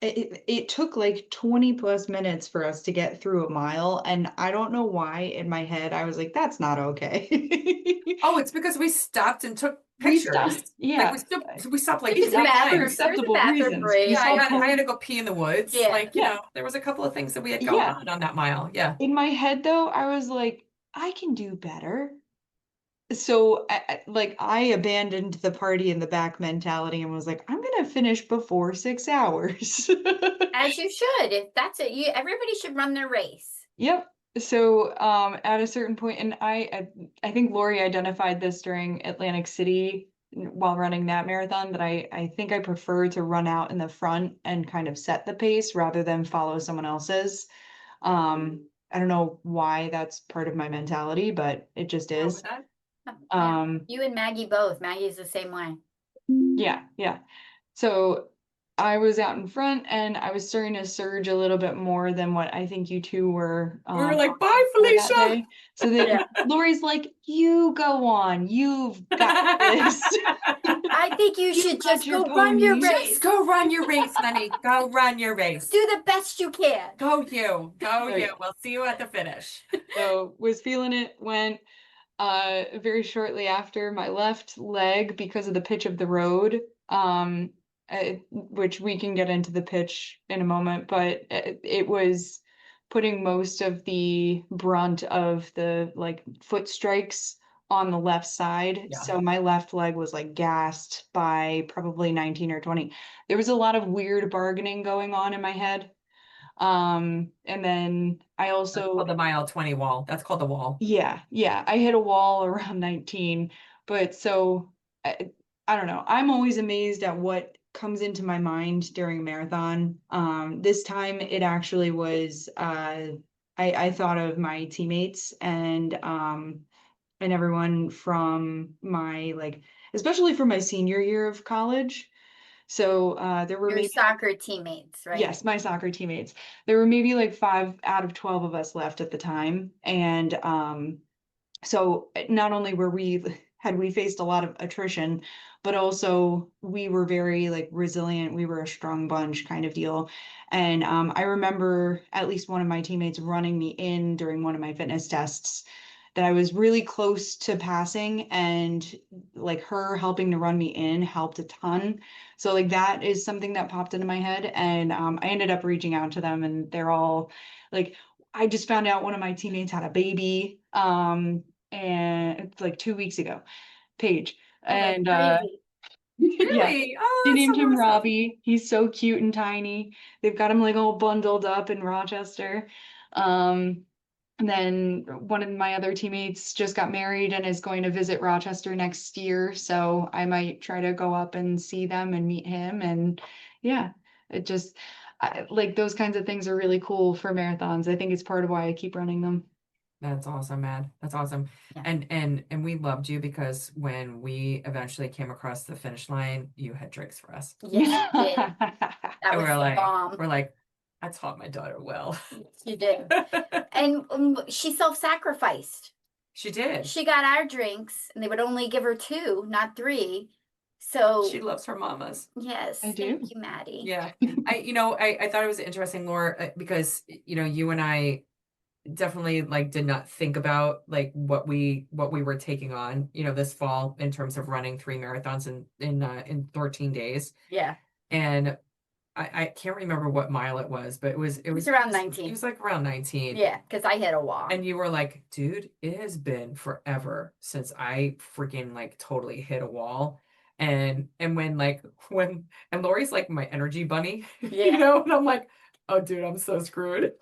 it took like 20 plus minutes for us to get through a mile. And I don't know why in my head I was like, that's not okay. Oh, it's because we stopped and took We pictures. stopped, Like yeah. we stopped like There's a three bathroom, For times. there's a acceptable bathroom reasons. break. We Yeah, saw I had to go pee in the woods. Yeah. Like, yeah, there was a couple of things that we had going yeah. on that mile. Yeah. In my head though, I was like, I can do better. So like I abandoned the party in the back mentality and was like, I'm gonna finish before 6 hours. As you should. If that's it, everybody should run their race. Yep. So at a certain point, and I think Lori identified this during Atlantic City while running that marathon, that I think I prefer to run out in the front and kind of set the pace rather than follow someone else's. I don't know why that's part of my mentality, but it just Go with is. that. Yeah. Um, You and Maggie both. Maggie's the same way. yeah, yeah. So I was out in front and I was starting to surge a little bit more than what I think you two were We were on like, bye, for that Felicia. day. So that Yeah. Lori's like, you go on, you've got this. I think you should got just your go run your pony. race. Just go run your race, honey. Go run your race. Do the best you can. Go you. Go Right. you. We'll see you at the finish. So was feeling it, went very shortly after my left leg because of the pitch of the road, which we can get into the pitch in a moment, but it was putting most of the brunt of the like foot strikes on the left side. Yeah. So my left leg was like gassed by probably 19 or 20. There was a lot of weird bargaining going on in my head. And then I That's also called the mile 20 wall. That's called the wall. yeah, yeah. I hit a wall around 19, but so I don't know. I'm always amazed at what comes into my mind during a marathon. This time it actually was I thought of my teammates and everyone from my like especially for my senior year of college. So there were Your maybe soccer teammates, right? yes, my soccer teammates. There were maybe like 5 out of 12 of us left at the time. And so not only were we had we faced a lot of attrition, but also we were very like resilient. We were a strong bunch kind of deal. And I remember at least one of my teammates running me in during one of my fitness tests that I was really close to passing, and like her helping to run me in helped a ton. So like that is something that popped into my head, and I ended up reaching out to them, and they're all like, I just found out one of my teammates had a baby, and it's like 2 weeks ago, Paige, Oh, that's and crazy. yeah, Really? Oh, she that's so named him awesome. Robbie. He's so cute and tiny. They've got him like all bundled up in Rochester. Um, and then one of my other teammates just got married and is going to visit Rochester next year. So I might try to go up and see them and meet him. And yeah, it just like those kinds of things are really cool for marathons. I think it's part of why I keep running them. That's awesome, man. That's awesome. Yeah. And we loved you because when we eventually came across the finish line, you had drinks for us. Yes, you did. That And was we're the like, bomb. I taught my daughter well. You did. And she self-sacrificed. She did. She got our drinks, and they would only give her two, not three. So She loves her mamas. yes, I do. thank you, Maddie. Yeah. I thought it was interesting, Laura, because you and I definitely like did not think about like what we were taking on, this fall in terms of running 3 marathons in 13 days. Yeah. And I can't remember what mile it was, but it was around it 19. was like around 19. Yeah, because I hit a wall. And you were like, dude, it has been forever since I freaking like totally hit a wall. And and Lori's like my energy bunny, Yeah. and I'm like, oh dude, I'm so screwed.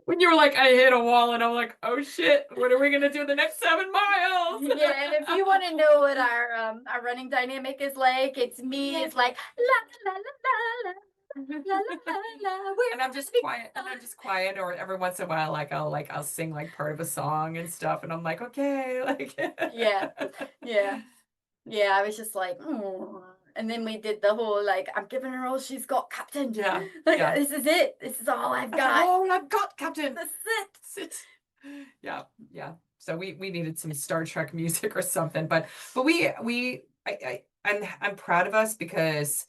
When you were like, I hit a wall, and I'm like, oh shit, what are we gonna do the next 7 miles? Yeah, and if you want to know what our running dynamic is like, it's me. Yeah. It's like la la la la la La, la, la, we're And I'm just having quiet, and I'm fun. just quiet, or every once in a while, I'll sing like part of a song and stuff, and I'm like, okay, like Yeah, yeah, yeah. I was just like, "Mm." And then we did the whole like, I'm giving her all she's got, Captain. yeah, Like yeah. this is it. This is all I've That's got. all I've got, Captain. That's it. Sit. Yeah, yeah. So we needed some Star Trek music or something, but I'm proud of us because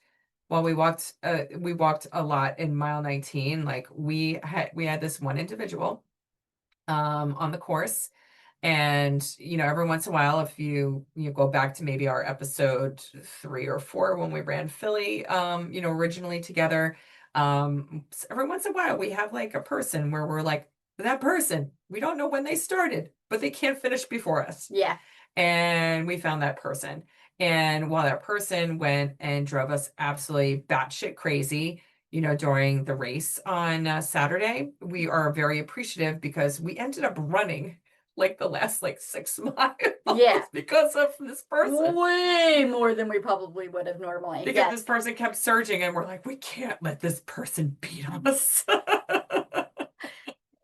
while we walked a lot in mile 19, like we had this one individual on the course. And every once in a while, if you go back to maybe our episode 3 or 4 when we ran Philly, originally together, every once in a while we have like a person where we're like, that person, we don't know when they started, but they can't finish before us. Yeah. And we found that person. And while that person went and drove us absolutely batshit crazy, during the race on Saturday, we are very appreciative because we ended up running like the last like 6 miles Yeah. because of this person. Way more than we probably would have normally. Because this person kept surging, and we're like, we can't let this person beat us.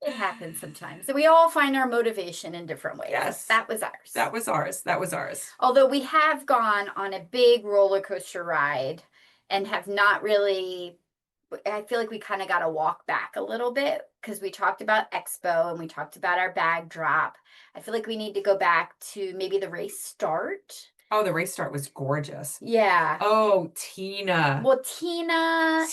It happens sometimes. So we all find our motivation in different ways. Yes. That was ours. That was ours. That was ours. Although we have gone on a big roller coaster ride and have not really, I feel like we kind of got to walk back a little bit because we talked about Expo and we talked about our bag drop. I feel like we need to go back to maybe the race start. Oh, the race start was gorgeous. Yeah. Oh, Tina. Well, Tina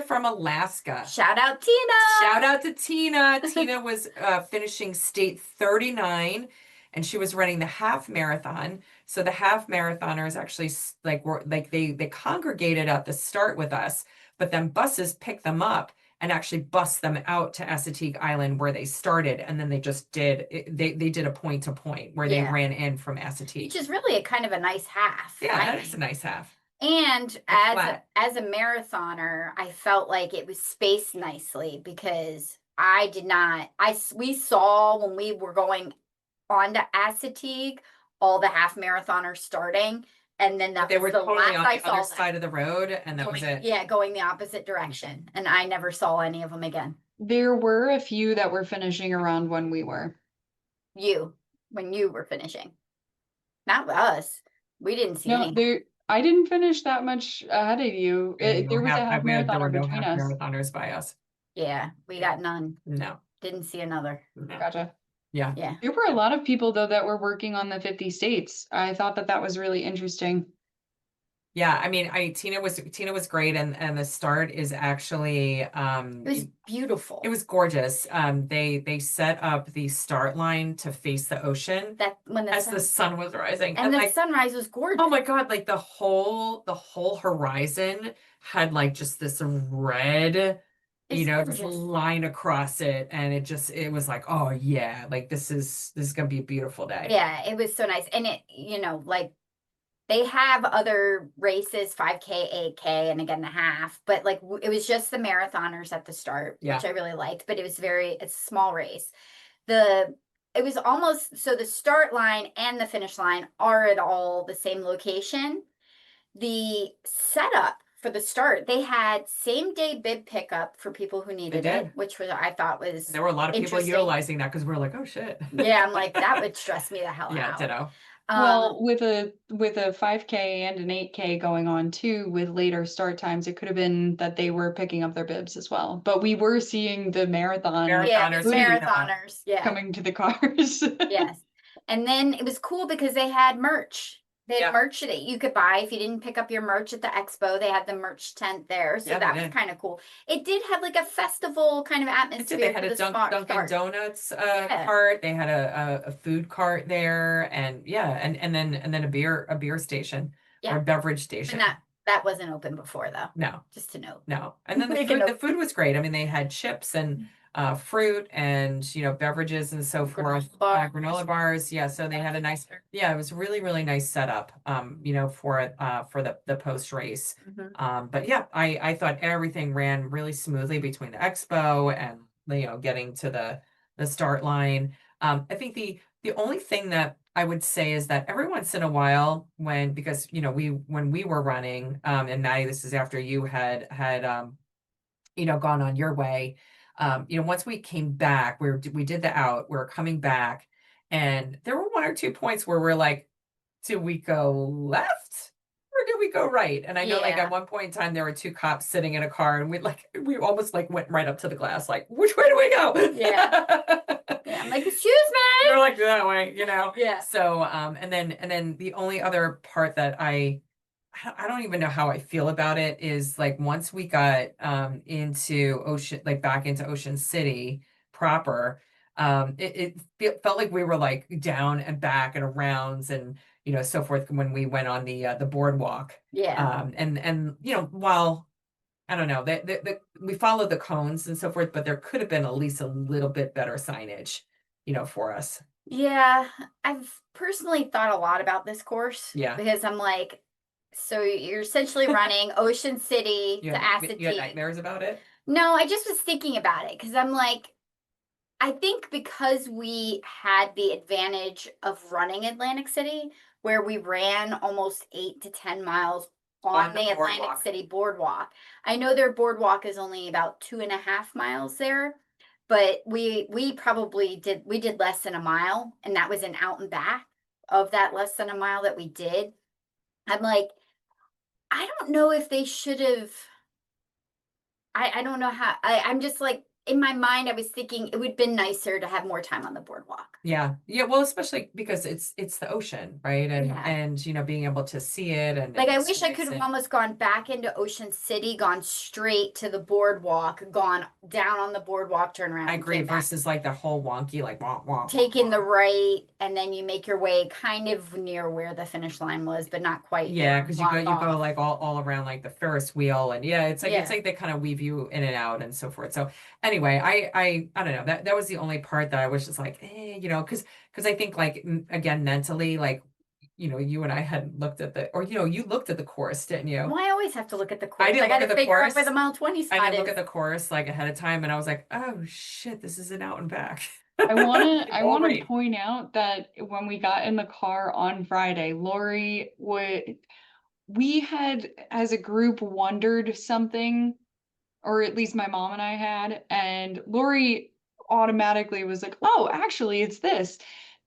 from Alaska. Shout out Tina. Shout out to Tina. Tina was finishing state 39, and she was running the half marathon. So the half marathoners actually they congregated at the start with us, but then buses picked them up and actually bus them out to Assateague Island where they started, and then they just they did a point to point where they ran in from Assateague. Which is really a kind of a nice half. Yeah, that is a nice half. And as a marathoner, I felt like it was spaced nicely because we saw when we were going on to Assateague all the half marathoners starting. And then they were totally on the other saw side of the road, and that was it. Yeah, going the opposite direction. And I never saw any of them again. There were a few that were finishing around when we were. When you were finishing. Not us. We didn't see any. I didn't finish that much ahead of you. There was a half There marathoner were no between half us. marathoners by us. Yeah, we got none. No. Didn't see another. No. Gotcha. Yeah. Yeah. There were a lot of people though that were working on the 50 states. I thought that was really interesting. Yeah, I mean, Tina was great, and the start is actually It was beautiful. It was gorgeous. They set up the start line to face the ocean as the sun was rising, and the sunrise was gorgeous. Oh my God! Like the whole horizon had like just this red, just line across it, and it was like, oh yeah, like this is gonna be a beautiful day. Yeah, it was so nice, and it like. They have other races, 5K, 8K, and again the half, but like it was just the marathoners at the start, which I really liked, but it's a small race. It was almost, so the start line and the finish line are at all the same location. The setup for the start, they had same day bib pickup for people who needed it, which I thought was there were a lot of people utilizing that because we're like, oh shit. Yeah, I'm like, that would stress me the hell out. Yeah, ditto. Well, with a 5K and an 8K going on too, with later start times, it could have been that they were picking up their bibs as well. But we were seeing the marathoners coming to the cars. Yes. And then it was cool because they had merch. They had merch that you could buy if you didn't pick up your merch at the expo. They had the merch tent there, so that was kind of cool. It did have like a festival kind of atmosphere. They had a Dunkin' Donuts cart. They had a food cart there, and and then a beer station or a beverage station. And that wasn't open before though. No, just to note. No, and then the food was great. I mean, they had chips and fruit and beverages and so forth, granola bars. Yeah, so they had a nice, it was really nice setup for the post race. But yeah, I thought everything ran really smoothly between the expo and getting to the start line. I think the only thing that I would say is that every once in a while because when we were running, and Maddie, this is after you had gone on your way. Once we came back, we did the out, we were coming back, and there were one or two points where we're like, do we go left or do we go right? And I know like Yeah. at one point in time there were two cops sitting in a car, and we almost like went right up to the glass, like, which way do we go? Yeah, I'm like, excuse me. We're like that way, you know? Yeah. So, and then the only other part that I don't even know how I feel about it is like once we got into back into Ocean City proper, felt like we were like down and back and arounds and so forth when we went on the boardwalk. Yeah. And while I don't know we followed the cones and so forth, but there could have been at least a little bit better signage, for us. Yeah, I've personally thought a lot about this course Yeah. because I'm like, so you're essentially running Ocean City You to had Assateague. nightmares about it? No, I just was thinking about it because I'm like, I think because we had the advantage of running Atlantic City, where we ran almost 8 to 10 miles on On the the Atlantic boardwalk. City boardwalk. I know their boardwalk is only about 2.5 miles there, but we probably did less than a mile, and that was an out and back of that less than a mile that we did. I'm like, I don't know if they should have. I don't know how. I'm just like in my mind, I was thinking it would have been nicer to have more time on the boardwalk. Yeah. Yeah. Well, especially because it's the ocean, right? And Yeah. and being able to see it and Like I it's wish I nice could have and almost gone back into Ocean City, gone straight to the boardwalk, gone down on the boardwalk, turn around, I and agree came back. versus like the whole wonky like wah, wah, wah, Taking the wah. right, and then you make your way kind of near where the finish line was, but not quite there. Yeah, because you Block go off. like all around like the Ferris wheel, and yeah, it's Yeah. like they kind of weave you in and out and so forth. So anyway, I don't know, that was the only part that I was just like, because I think like again mentally, like you and I hadn't looked at you looked at the course, didn't you? Well, I always have to look at the I course. didn't I got look to at the figure out course. where the mile 20 I spot didn't look is. at the course like ahead of time, and I was like, oh shit, this is an out and back. I All wanna right. point out that when we got in the car on Friday, we had as a group wondered something, or at least my mom and I had, and Lori automatically was like, "Oh, actually, it's this."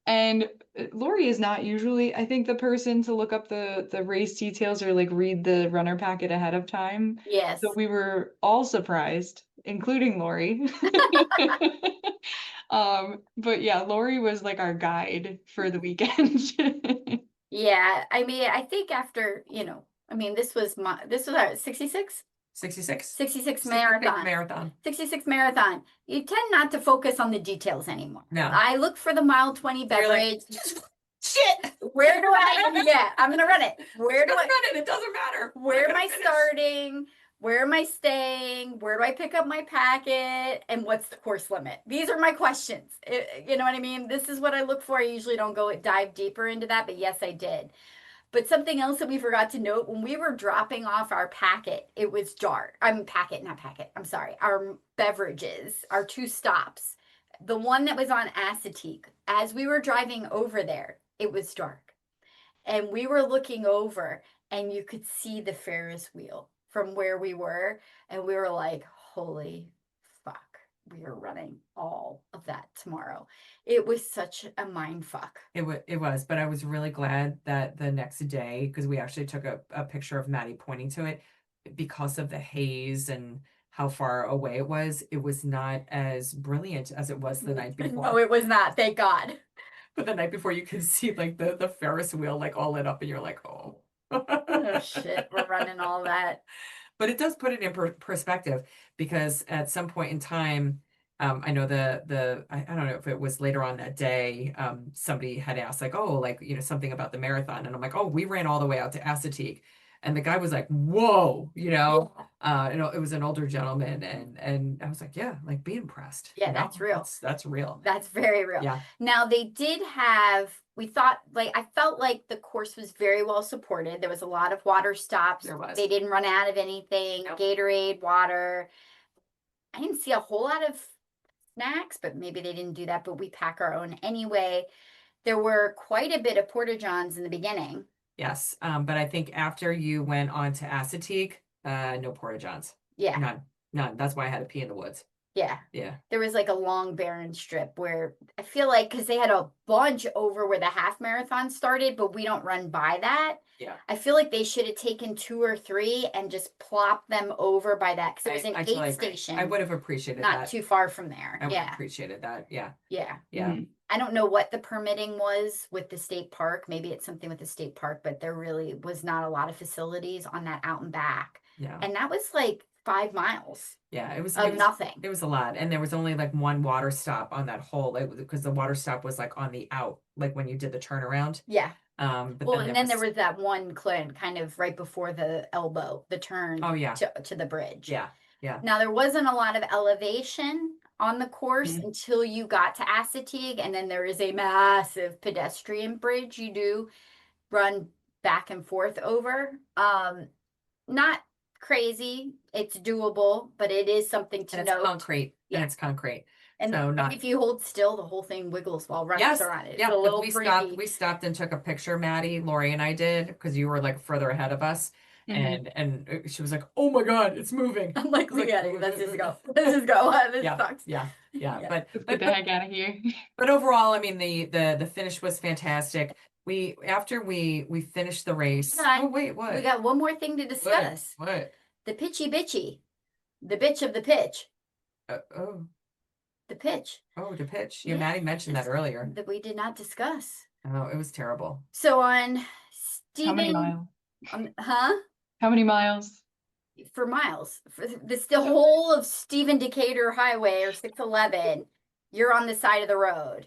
And Lori is not usually, I think, the person to look up the race details or like read the runner packet ahead of time. Yes. So we were all surprised, including Lori. But yeah, Lori was like our guide for the weekend. Yeah, I mean, I think after, this was our 66? 66. 66 marathon. Marathon. 66 marathon. You tend not to focus on the details anymore. No. I look for the mile 20 So you're like, beverage. shit. Where do yeah, I'm gonna run it. Where do Just I run it. It doesn't matter. where I'm am gonna I finish. starting? Where am I staying? Where do I pick up my packet? And what's the course limit? These are my questions. You know what I mean? This is what I look for. I usually don't go dive deeper into that, but yes, I did. But something else that we forgot to note when we were dropping off our packet, it was dark. I'm packet, not packet. I'm sorry. Our beverages, our two stops. The one that was on Assateague, as we were driving over there, it was dark. And we were looking over and you could see the Ferris wheel from where we were. And we were like, holy fuck, we are running all of that tomorrow. It was such a mind fuck. It was, but I was really glad that the next day, because we actually took a picture of Maddie pointing to it, because of the haze and how far away it was not as brilliant as it was the night before. No, it was not. Thank God. But the night before you can see like the Ferris wheel like all lit up and you're like, oh. Oh shit, we're running all that. But it does put it in perspective because at some point in time, I know I don't know if it was later on that day, somebody had asked like, oh, like, something about the marathon. And I'm like, oh, we ran all the way out to Assateague. And the guy was like, whoa, it was an older gentleman. And I was like, yeah, like be impressed. Yeah, that's real. That's real. That's very real. Yeah. Now they did have, we thought, like, I felt like the course was very well supported. There was a lot of water stops. There was. They didn't run out of anything. Nope. Gatorade, water. I didn't see a whole lot of snacks, but maybe they didn't do that, but we pack our own anyway. There were quite a bit of porta-johns in the beginning. Yes. But I think after you went on to Assateague, no porta johns. Yeah. None. That's why I had to pee in the woods. Yeah. Yeah. There was like a long barren strip where I feel like because they had a bunch over where the half marathon started, but we don't run by that. Yeah. I feel like they should have taken 2 or 3 and just plopped them over by that because it was an I totally aid agree. station. I would have appreciated not that. too far from there. I would have Yeah. appreciated that. Yeah. Yeah. Yeah. Mhm. I don't know what the permitting was with the state park. Maybe it's something with the state park, but there really was not a lot of facilities on that out and back. Yeah. And that was like 5 miles Yeah. It was nothing. It was a lot. And there was only like one water stop on that whole, because the water stop was like on the out, like when you did the turnaround. Yeah. But Well, then and then there was that one kind of right before the elbow, the turn Oh, yeah. to the bridge. Yeah. Yeah. Now there wasn't a lot of elevation on the course Mhm. until you got to Assateague, and then there is a massive pedestrian bridge you do run back and forth over. Not crazy, it's doable, but it is something to And it's note. concrete. Yeah. And it's concrete. And So not if you hold still, the whole thing wiggles while running Yes. around it. It's Yeah. a little We freaky. stopped and took a picture, Maddie, Lori and I did, because you were like further ahead of us. Mhm. And she was like, "Oh my God, it's moving." I'm like, I was look at it. Let's just go. Let's just go. This Yeah. sucks. Yeah. Yeah. Yeah. Let's get the heck out of here. But overall, I mean, the finish was fantastic. After we finished the race. Hold on. Oh wait, what? We got one more thing to discuss. What? The pitchy bitchy. The bitch of the pitch. Oh, The pitch. the pitch. Yeah, Maddie mentioned that earlier. That we did not discuss. Oh, it was terrible. So on How many Stephen, miles? huh? How many miles? For miles. For the whole of Stephen Decatur Highway or 611, you're on the side of the road.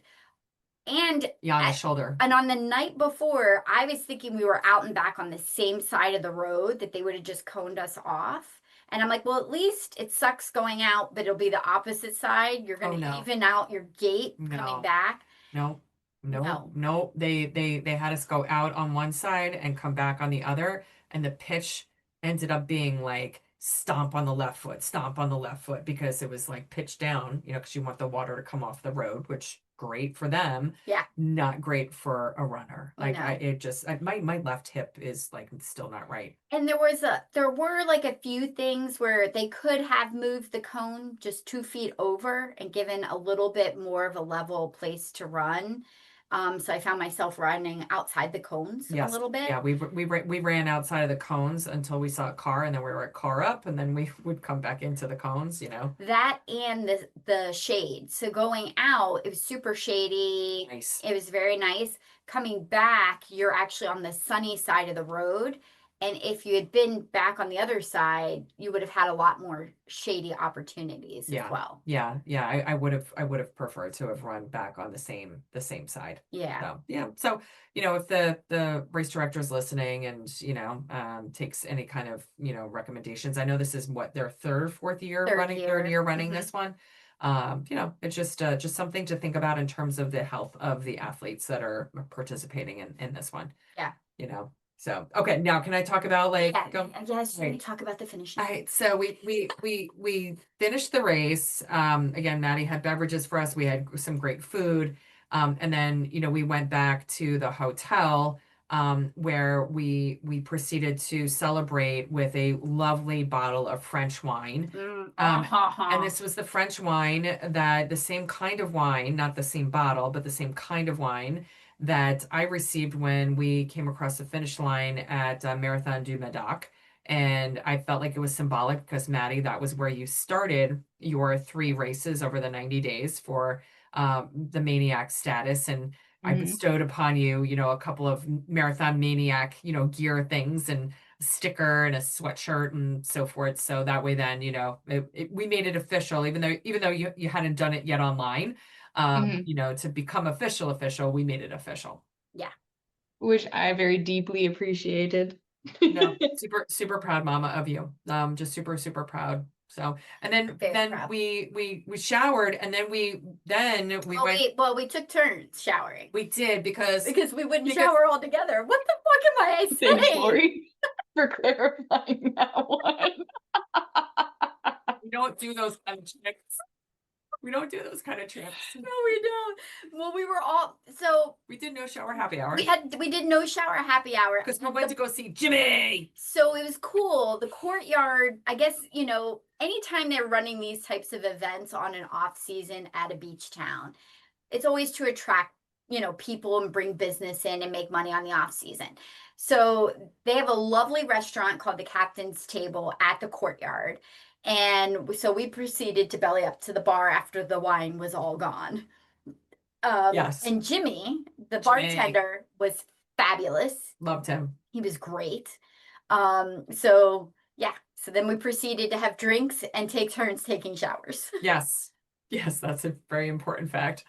And Yeah, on the shoulder. And on the night before, I was thinking we were out and back on the same side of the road, that they would have just coned us off. And I'm like, well, at least it sucks going out, but it'll be the opposite side. You're going to no. even out your gate No. coming back. No. No. They had us go out on one side and come back on the other, and the pitch ended up being like stomp on the left foot because it was like pitch down, because you want the water to come off the road, which great for them. Yeah. Not great for a runner. Like No. my left hip is like still not right. And there were like a few things where they could have moved the cone just 2 feet over and given a little bit more of a level place to run. So I found myself running outside the cones a little bit. Yeah, we ran outside of the cones until we saw a car, and then we were a car up, and then we would come back into the cones, That and the shade. So going out, it was super shady. Nice. It was very nice. Coming back, you're actually on the sunny side of the road. And if you had been back on the other side, you would have had a lot more shady opportunities as well. Yeah. I would have preferred to have run back on the same side. Yeah. So yeah. So if the race director is listening and takes any kind of recommendations, I know this is what their third year running this one. It's just something to think about in terms of the health of the athletes that are participating in this one. Yeah. So, okay, now can I talk about Yes, we talk about the finish All line. right, so we finished the race. Again, Maddie had beverages for us. We had some great food. And then, we went back to the hotel, where we proceeded to celebrate with a lovely bottle of French wine. And this was the French wine the same kind of wine, not the same bottle, but the same kind of wine that I received when we came across the finish line at Marathon du Medoc. And I felt like it was symbolic because, Maddie, that was where you started your 3 races over the 90 days for the Maniac status. And I bestowed upon you, a couple of Marathon Maniac, gear things and a sticker and a sweatshirt and so forth. So that way then, we made it official, even though you hadn't done it yet online. To become official, we made it official. Yeah. Which I very deeply appreciated. No, super proud, Mama, of you. Just super proud. So, and then proud. we showered, and then we went. We took turns showering. We did because we wouldn't shower all together. What the fuck am I saying? Thanks, Lori, for clarifying that one. We don't do those kind of tricks. We don't do those kind of trips. No, we don't. Well, we were all so We did no shower happy hour we did no shower happy hour. because we went to go see Jimmy. So it was cool. The courtyard, I guess, anytime they're running these types of events on an off season at a beach town, it's always to attract, people and bring business in and make money on the off season. So they have a lovely restaurant called the Captain's Table at the courtyard. And so we proceeded to belly up to the bar after the wine was all gone. Yes. And Jimmy, the Jimmy. bartender, was fabulous. Loved him. He was great. So yeah, so then we proceeded to have drinks and take turns taking showers. Yes. Yes, that's a very important fact.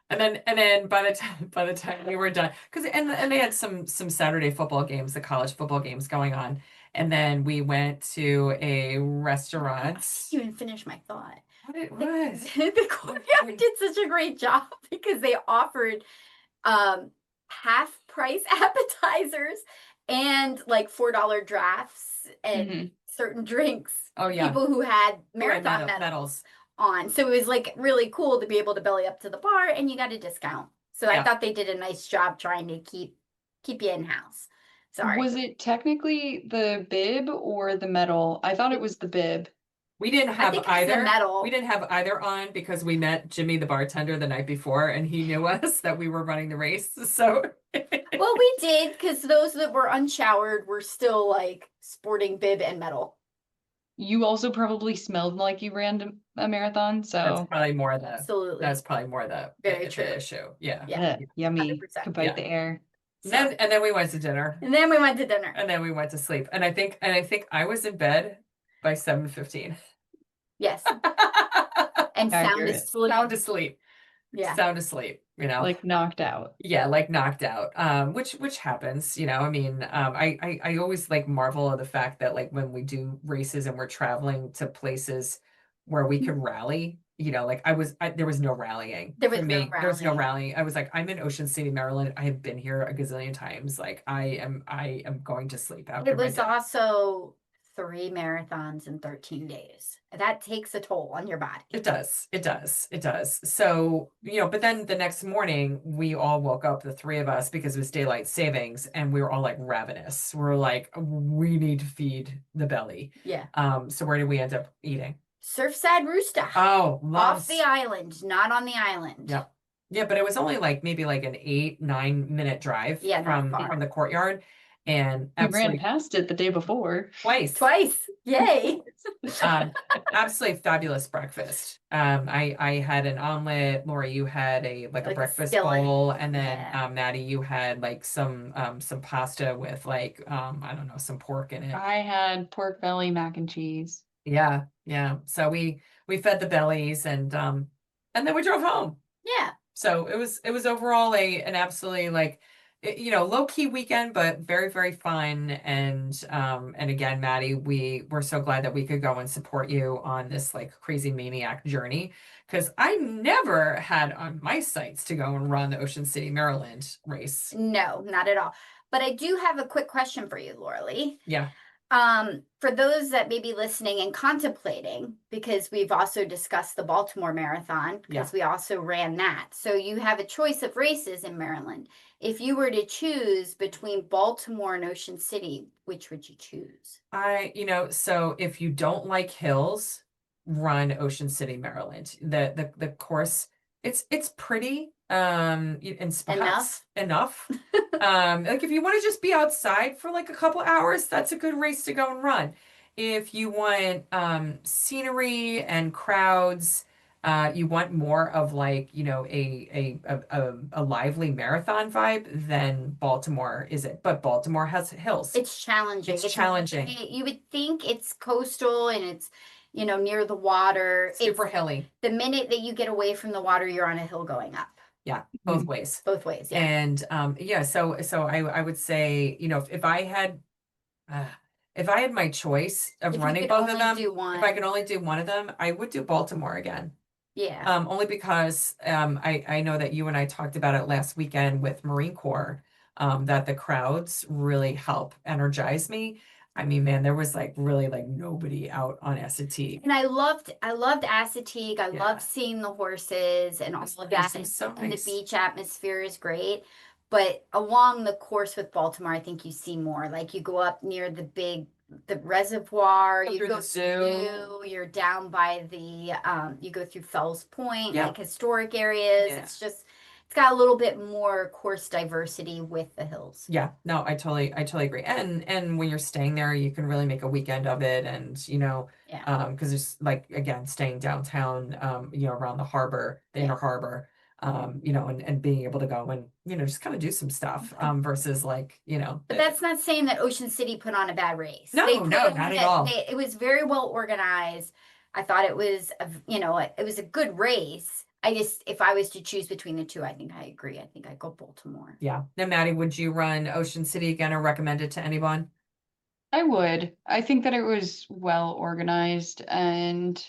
And then by the time we were done, because and they had some Saturday football games, the college football games going on. And then we went to a restaurant. I didn't even finish my thought. What it was? The courtyard did such a great job because they offered half price appetizers and like $4 drafts and certain drinks. Oh yeah. People who had Who had marathon medals. on. So it was like really cool to be able to belly up to the bar and you got a discount. So I thought they did a nice job trying to keep you in house. Sorry. Was it technically the bib or the medal? I thought it was the bib. We didn't have think it's the either. medal. We didn't have either on because we met Jimmy the bartender the night before and he knew us that we were running the race. So Well, we did because those that were unshowered were still like sporting bib and medal. You also probably smelled like you ran a marathon, that's so probably more Absolutely. that's probably more the Very true. issue. Yeah. Yeah. yummy. 100%. Could bite Yeah. the air. So- And then we went to dinner. And then we went to dinner. And then we went to sleep. And I think I was in bed by 7:15. Yes. And sound Accurate. asleep. Sound asleep. Yeah. Sound asleep, Like knocked out. Yeah, like knocked out. Which happens, I mean, I always like marvel at the fact that like when we do races and we're traveling to places where we can rally, like there was no rallying. There was for no me. There was no rallying. rallying. I was like, I'm in Ocean City, Maryland. I have been here a gazillion times. Like I am going to sleep after It my was dinner. also 3 marathons in 13 days. That takes a toll on your body. It does. It does. It does. So, but then the next morning we all woke up, the three of us, because it was daylight savings, and we were all like ravenous. We're like, we need to feed the belly. Yeah. So where did we end up eating? Surfside Rooster. Oh, Off the island, not on the island. Yep. Yeah, but it was only like maybe like an 8-9 minute drive Yeah, not far. from the courtyard. And We ran absolutely past it the day before. twice. Yay. Absolutely fabulous breakfast. I had an omelet. Lori, you had a Like a breakfast skillet. bowl, and then Yeah. Maddie, you had like some pasta with like I don't know, some pork in it. I had pork belly mac and cheese. Yeah, yeah. So we fed the bellies and then we drove home. Yeah. So it was overall an absolutely like low key weekend, but very, very fun. And again, Maddie, we were so glad that we could go and support you on this like crazy maniac journey. Because I never had on my sights to go and run the Ocean City, Maryland race. No, not at all. But I do have a quick question for you, Laura Lee. Yeah. For those that may be listening and contemplating, because we've also discussed the Baltimore Marathon, because we also ran that. So you have a choice of races in Maryland. If you were to choose between Baltimore and Ocean City, which would you choose? So if you don't like hills, run Ocean City, Maryland. The course, it's pretty in spots enough. Like if you want to just be outside for like a couple hours, that's a good race to go and run. If you want scenery and crowds, you want more of like a lively marathon vibe, then Baltimore is it. But Baltimore has hills. It's challenging. It's challenging. You would think it's coastal and it's near the water. Super hilly. The minute that you get away from the water, you're on a hill going up. Yeah, both ways. Both ways, yeah. And so I would say, if I had my choice of If you running could both of only them, do one. if I could only do one of them, I would do Baltimore again. Yeah. Only because I know that you and I talked about it last weekend with Marine Corps, that the crowds really help energize me. I mean, man, there was like really like nobody out on Assateague. And I loved Assateague. I Yeah. loved seeing the horses and all It's of nice. that. It was so And the nice. beach atmosphere is great. But along the course with Baltimore, I think you see more. Like you go up near the reservoir, Go you through go the to zoo. you're down by the you go through Fells Point, Yep. like historic areas. Yeah. It's got a little bit more course diversity with the hills. Yeah, no, I totally agree. And when you're staying there, you can really make a weekend of it. And Yeah. because it's like again, staying downtown, around the harbor, the inner Yeah. harbor, and being able to go and just kind of do some stuff, versus like, But that's not saying that Ocean City put on a bad race. no, They no, put not on at all. it was very well organized. I thought it was it was a good race. If I was to choose between the two, I think I agree. I think I'd go Baltimore. Yeah. Now, Maddie, would you run Ocean City again or recommend it to anyone? I would. I think that it was well organized, and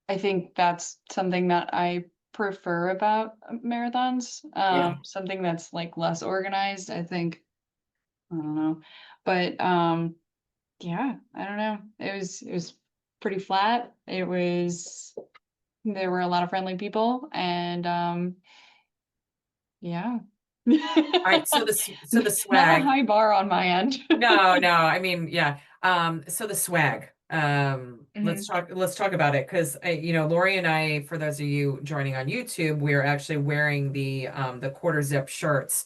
I think that's something that I prefer about marathons. Yeah. Something that's like less organized, I think. I don't know. But yeah, I don't know. It was pretty flat. There were a lot of friendly people, and yeah. All right. So the Not a swag. high bar on my end. No, no, I mean, yeah. So the swag. Let's Mhm. talk about it because Lori and I, for those of you joining on YouTube, we're actually wearing the quarter zip shirts,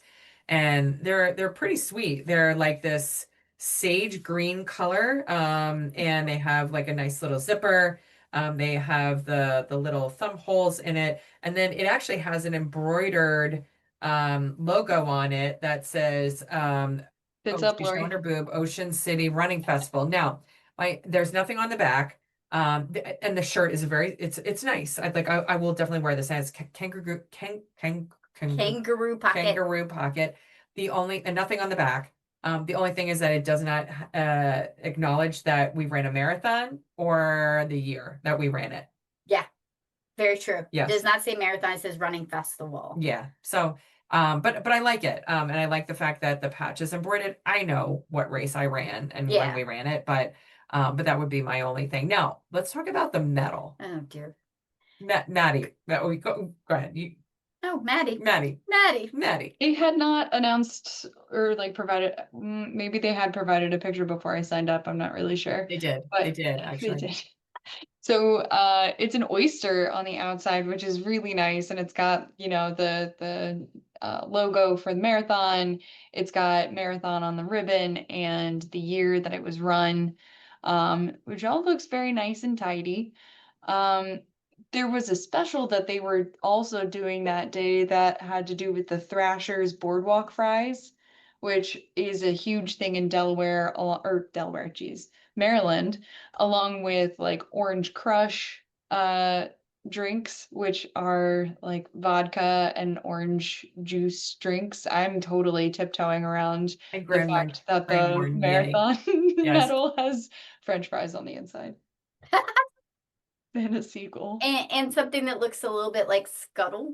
and they're pretty sweet. They're like this sage green color, and they have like a nice little zipper. They have the little thumb holes in it, and then it actually has an embroidered logo on it that says Fits Oh, up, she's showing Lori. her boob, Ocean City Running Festival. Now, there's nothing on the back. And the shirt is it's nice. I will definitely wear this as Kangaroo pocket. kangaroo pocket. And nothing on the back. The only thing is that it does not acknowledge that we ran a marathon or the year that we ran it. Yeah, very true. It does Yes. not say marathon, it says running festival. Yeah. So, but I like it. And I like the fact that the patch is embroidered. I know what race I ran and when Yeah. we ran it, but that would be my only thing. Now, let's talk about the medal. Oh dear. Maddie, go ahead. Oh, Maddie. Maddie, Maddie. Maddie. They had not announced or like provided, maybe they had provided a picture before I signed up. I'm not really sure, They did. They but did they actually. did. So it's an oyster on the outside, which is really nice, and it's got, the logo for the marathon. It's got marathon on the ribbon and the year that it was run, which all looks very nice and tidy. Um, there was a special that they were also doing that day that had to do with the Thrashers boardwalk fries, which is a huge thing in Maryland, along with like Orange Crush drinks, which are like vodka and orange juice drinks. I'm totally tiptoeing around And the Grandma, fact that the Grandma, yay. marathon Yes. medal has French fries on the inside and a seagull. And something that looks a little bit like Scuttle.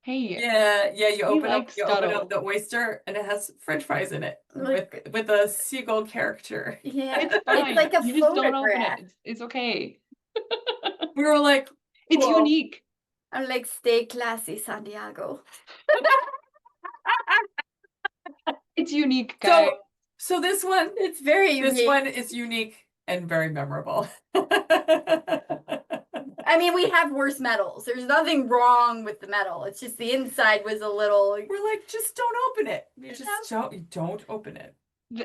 Hey, Yeah, yeah, we like you open up Scuttle. the oyster and it has French fries in it Like, with a seagull character. yeah. It's It's fine. like a You just don't open photograph. it. It's okay. We were like, It's cool. unique. I'm like, stay classy, Santiago. It's unique, guys. So this one, It's very unique. this one is unique and very memorable. I mean, we have worse medals. There's nothing wrong with the medal. It's just the inside was a little. We're like, just don't open it. You You just don't open it.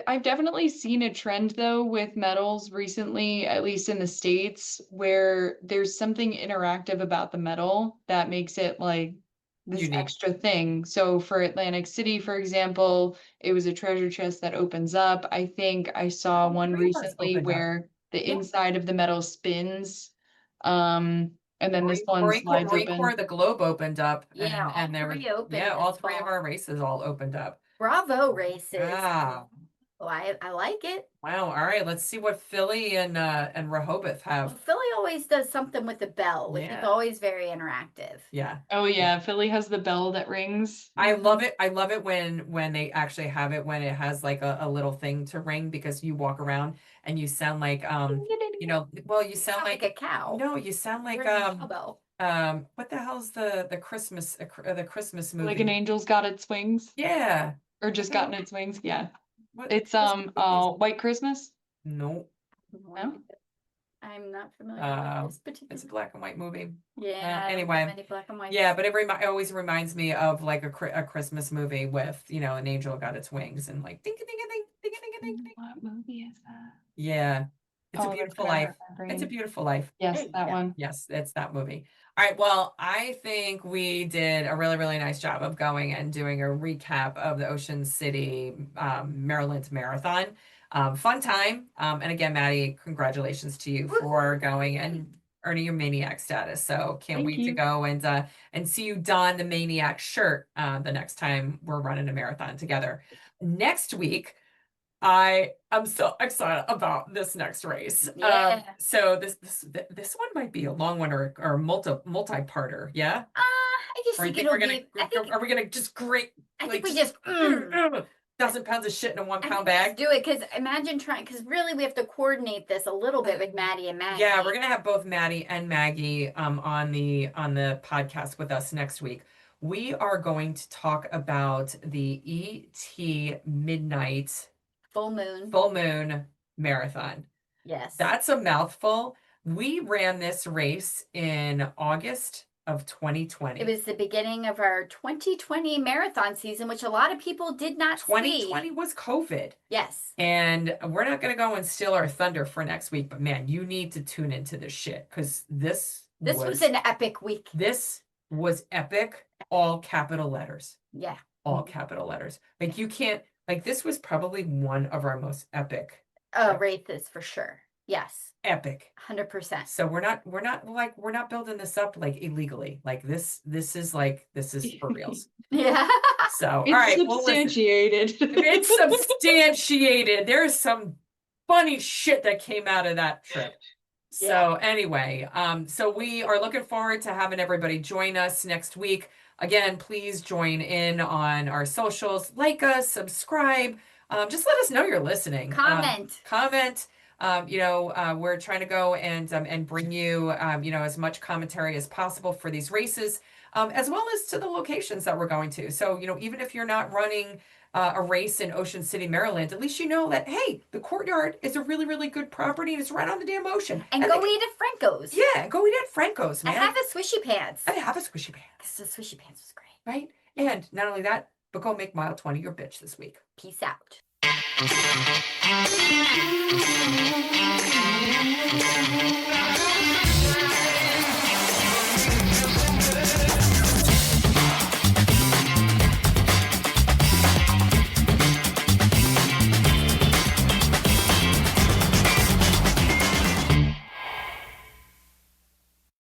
I've definitely seen a trend though with medals recently, at least in the States, where there's something interactive about the medal that makes it like this Unique. extra thing. So for Atlantic City, for example, it was a treasure chest that opens up. I think I saw one Three of us recently opened up. where the Yeah. inside of the medal spins. And then this one slides Marine open. Corps, the globe opened up. Yeah, all and there three were, opened yeah, all this three of fall. our races all opened up. Bravo races. Yeah. Oh, I like it. Wow. All right. Let's see what Philly and Rehoboth Well, have. Philly always does something with the bell, which is Yeah. always very interactive. Yeah. Oh yeah, Philly has the bell that rings. I love it. I love it when they actually have it when it has like a little thing to ring because you walk around and you sound like well you sound Sound like a cow. no, you sound like Ring a cowbell. what the hell's the Christmas the Christmas movie? Like an angel's got its wings, Yeah. or just What the gotten its wings. Yeah, what it's Christmas movie is it? White Christmas. No. No? I'm not familiar with this particular. It's a black and white movie. Yeah, I don't Anyway. have any black and white. Yeah, but it always reminds me of like a Christmas movie with, an angel got its wings and like ding ding ding ding ding ding ding. What movie is that? Yeah. It's a Oh, that's Beautiful gonna Life. hurt my It's a brain. Beautiful Life. Yes, that one. Yes, it's that movie. All right, well, I think we did a really, really nice job of going and doing a recap of the Ocean City, Maryland Marathon. Fun time. And again, Maddie, congratulations to you for going and earning your Maniac status. So can't Thank wait to you. go and see you don the Maniac shirt the next time we're running a marathon together. Next week, I am so excited about this next race. Yeah. So this one might be a long one or a multi-parter. Yeah. I just Or you think think it'll be. are we gonna just I like think we just. 1,000 pounds of shit in a 1 pound bag? Do it because imagine trying. Because really, we have to coordinate this a little bit with Maddie and Maggie. Yeah, we're gonna have both Maddie and Maggie on the podcast with us next week. We are going to talk about the ET Midnight Full moon. Marathon. Yes. That's a mouthful. We ran this race in August of 2020. It was the beginning of our 2020 marathon season, which a lot of people did not 2020 see. was COVID. Yes. And we're not going to go and steal our thunder for next week, but man, you need to tune into this shit because this was an epic week. This was epic, all capital letters. Yeah. All capital letters. Like you can't, like this was probably one of our most epic races for sure. Yes. Epic. 100%. So we're not building this up like illegally. Like this is for reals. Yeah. So It's all right, substantiated. It's substantiated. There's some funny shit that came out of that trip. So anyway, so we are looking forward to having everybody join us next week. Again, please join in on our socials, like us, subscribe. Just let us know you're listening. Comment. We're trying to go and bring you, as much commentary as possible for these races, as well as to the locations that we're going to. So, even if you're not running a race in Ocean City, Maryland, at least you know that, hey, the Courtyard is a really, really good property and it's right on the damn ocean. And go eat at Franco's. Yeah, go eat at Franco's, man. And have a swishy pants. And have a swishy pants. Because the swishy pants was great. Right? And not only that, but go make mile 20 your bitch this week. Peace out.